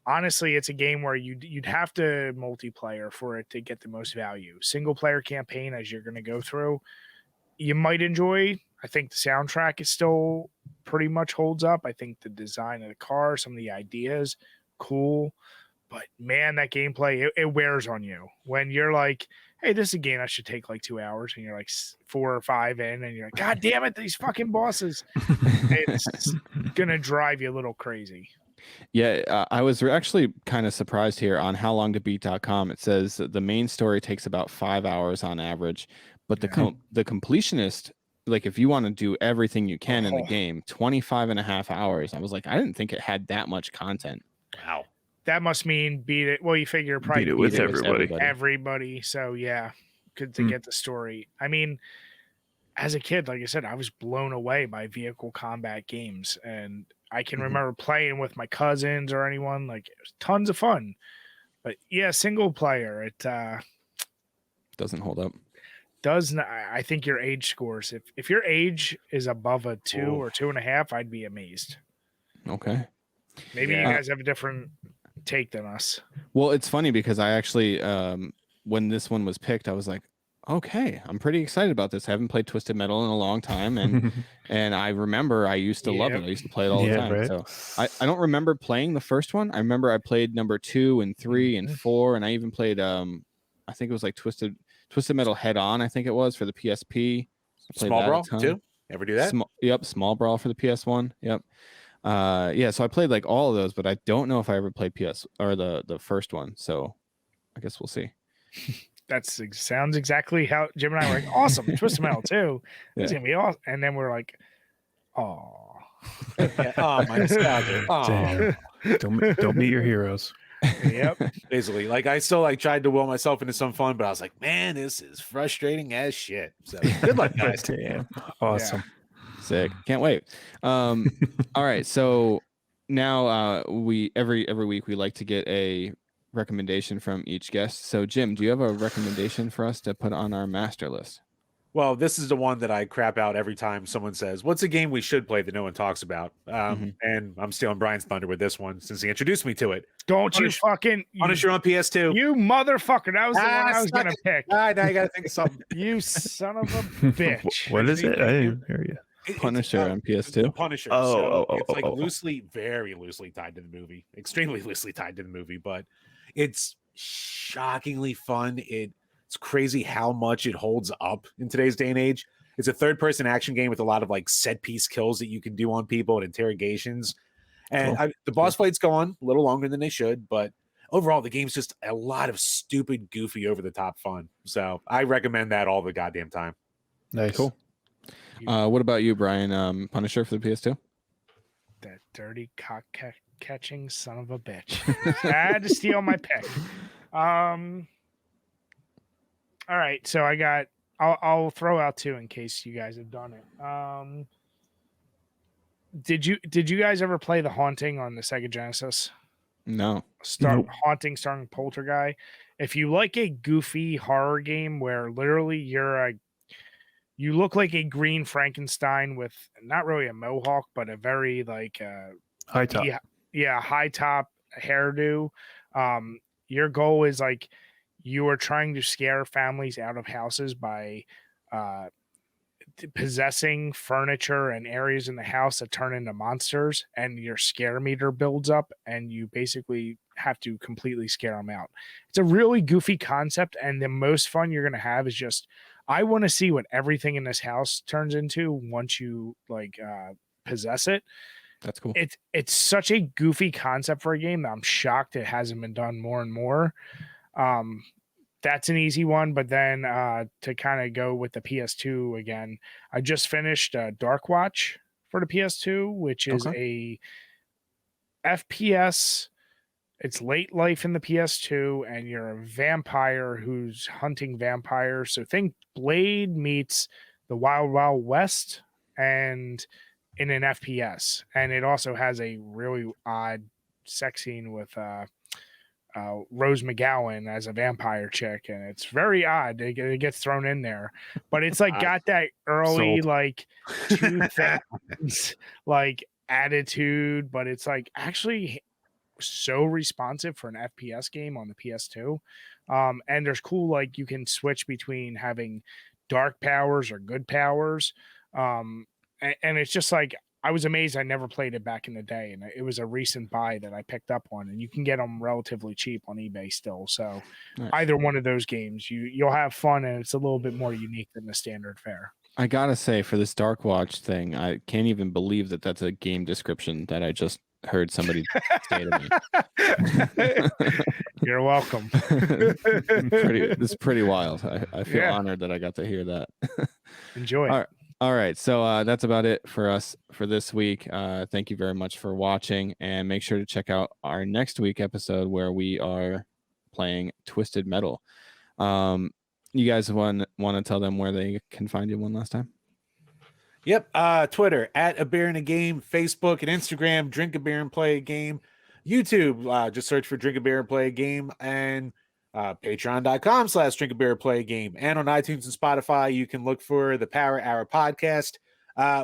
honestly, it's a game where you'd have to multiplayer for it to get the most value. Single player campaign, as you're going to go through, you might enjoy. I think the soundtrack is still pretty much holds up. I think the design of the car, some of the ideas, cool. But man, that gameplay, it wears on you when you're like, hey, this is a game that should take like 2 hours, and you're like 4 or 5 in, and you're like, God damn it, these fucking bosses. It's gonna drive you a little crazy. Yeah, I was actually kind of surprised here on howlongtobeat.com. It says that the main story takes about 5 hours on average, but the completionist, like if you want to do everything you can in the game, 25 and a half hours. I was like, I didn't think it had that much content. Wow. That must mean beat it. Well, you figure probably Beat it with everybody. Everybody. So yeah, good to get the story. I mean, as a kid, like I said, I was blown away by vehicle combat games, and I can remember playing with my cousins or anyone. Like it was tons of fun. But yeah, single player, it Doesn't hold up. does not. I think your age scores. If your age is above a 2 or 2.5, I'd be amazed. Okay. Maybe you guys have a different take than us. Well, it's funny because I actually, when this one was picked, I was like, okay, I'm pretty excited about this. I haven't played Twisted Metal in a long time, and and I remember I used to love it. I used to play it all the time. Right. So I don't remember playing the first one. I remember I played number 2 and 3 and 4, and I even played I think it was like Twisted Metal Head On. I think it was for the PSP. Small Brawl too. Ever do that? Small Brawl for the PS1. Yep. Yeah, so I played like all of those, but I don't know if I ever played PS or the first one. So I guess we'll see. That sounds exactly how Jim and I were like, awesome, Twisted Metal too. It's gonna be awesome. And then we're like, oh, my nostalgia. Don't meet your heroes. Yep. Basically, like I still like tried to will myself into some fun, but I was like, man, this is frustrating as shit. So good luck, guys. Damn. Awesome. Yeah. Sick. Can't wait. All right. So now we every week we like to get a recommendation from each guest. So Jim, do you have a recommendation for us to put on our master list? Well, this is the one that I crap out every time someone says, what's a game we should play that no one talks about? And I'm stealing Brian's thunder with this one since he introduced me to it. Don't you fucking Punisher on PS2. You motherfucker. That was the one I was going to pick. Now you got to think of something. You son of a bitch. What is it? I didn't hear you. Punisher on PS2. The Punisher. It's like very loosely tied to the movie. Extremely loosely tied to the movie, but it's shockingly fun. It's crazy how much it holds up in today's day and age. It's a third-person action game with a lot of like set-piece kills that you can do on people and interrogations. And the boss fights go on a little longer than they should, but overall, the game's just a lot of stupid, goofy, over-the-top fun. So I recommend that all the goddamn time. Nice. Cool. What about you, Brian? Punisher for the PS2? That dirty cock catching son of a bitch. I had to steal my pick. All right, so I'll throw out 2 in case you guys have done it. Did you guys ever play The Haunting on the Sega Genesis? No. Nope. Haunting starring Poltergeist. If you like a goofy horror game where literally you look like a green Frankenstein with not really a mohawk, but a very like High top. High top hairdo. Your goal is like you are trying to scare families out of houses by possessing furniture and areas in the house that turn into monsters, and your scare meter builds up, and you basically have to completely scare them out. It's a really goofy concept, and the most fun you're going to have is just, I want to see what everything in this house turns into once you possess it. That's cool. It's such a goofy concept for a game that I'm shocked it hasn't been done more and more. That's an easy one, but then to kind of go with the PS2 again, I just finished Dark Watch for the PS2, which is a FPS. It's late life in the PS2, and you're a vampire who's hunting vampires. So think Blade meets the Wild Wild West, and in an FPS. And it also has a really odd sex scene with Rose McGowan as a vampire chick, and it's very odd. It gets thrown in there, but it's like got that early like 2000s like attitude, but it's like actually so responsive for an FPS game on the PS2. And there's cool, like you can switch between having dark powers or good powers. And it's just like, I was amazed I never played it back in the day, and it was a recent buy that I picked up on, and you can get them relatively cheap on eBay still. So Nice. Either one of those games, you'll have fun, and it's a little bit more unique than the standard fare. I gotta say, for this Dark Watch thing, I can't even believe that that's a game description that I just heard somebody say to me. You're welcome. This is pretty wild. I feel honored that I got to hear that. Enjoy. All right. So that's about it for us for this week. Thank you very much for watching, and make sure to check out our next week episode where we are playing Twisted Metal. You guys want to tell them where they can find you one last time? Yep. Twitter at A Beer and a Game, Facebook and Instagram, Drink a Beer and Play a Game, YouTube, just search for Drink a Beer and Play a Game, and patreon.com/Drink a Beer and Play a Game. And on iTunes and Spotify, you can look for the Power Hour podcast.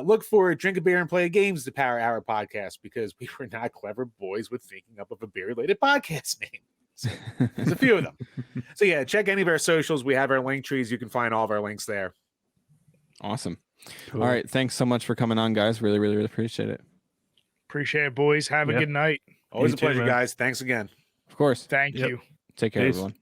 Look for Drink a Beer and Play Games, the Power Hour podcast, because we were not clever boys with thinking up of a beer-related podcast name. So there's a few of them. So yeah, check any of our socials. We have our link trees. You can find all of our links there. Awesome. Cool. All right. Thanks so much for coming on, guys. Really, really, really appreciate it. Appreciate it, boys. Have a good night. Always You a too, pleasure, man. guys. Thanks again. Of course. Thank Yep. you. Take care, Peace. everyone.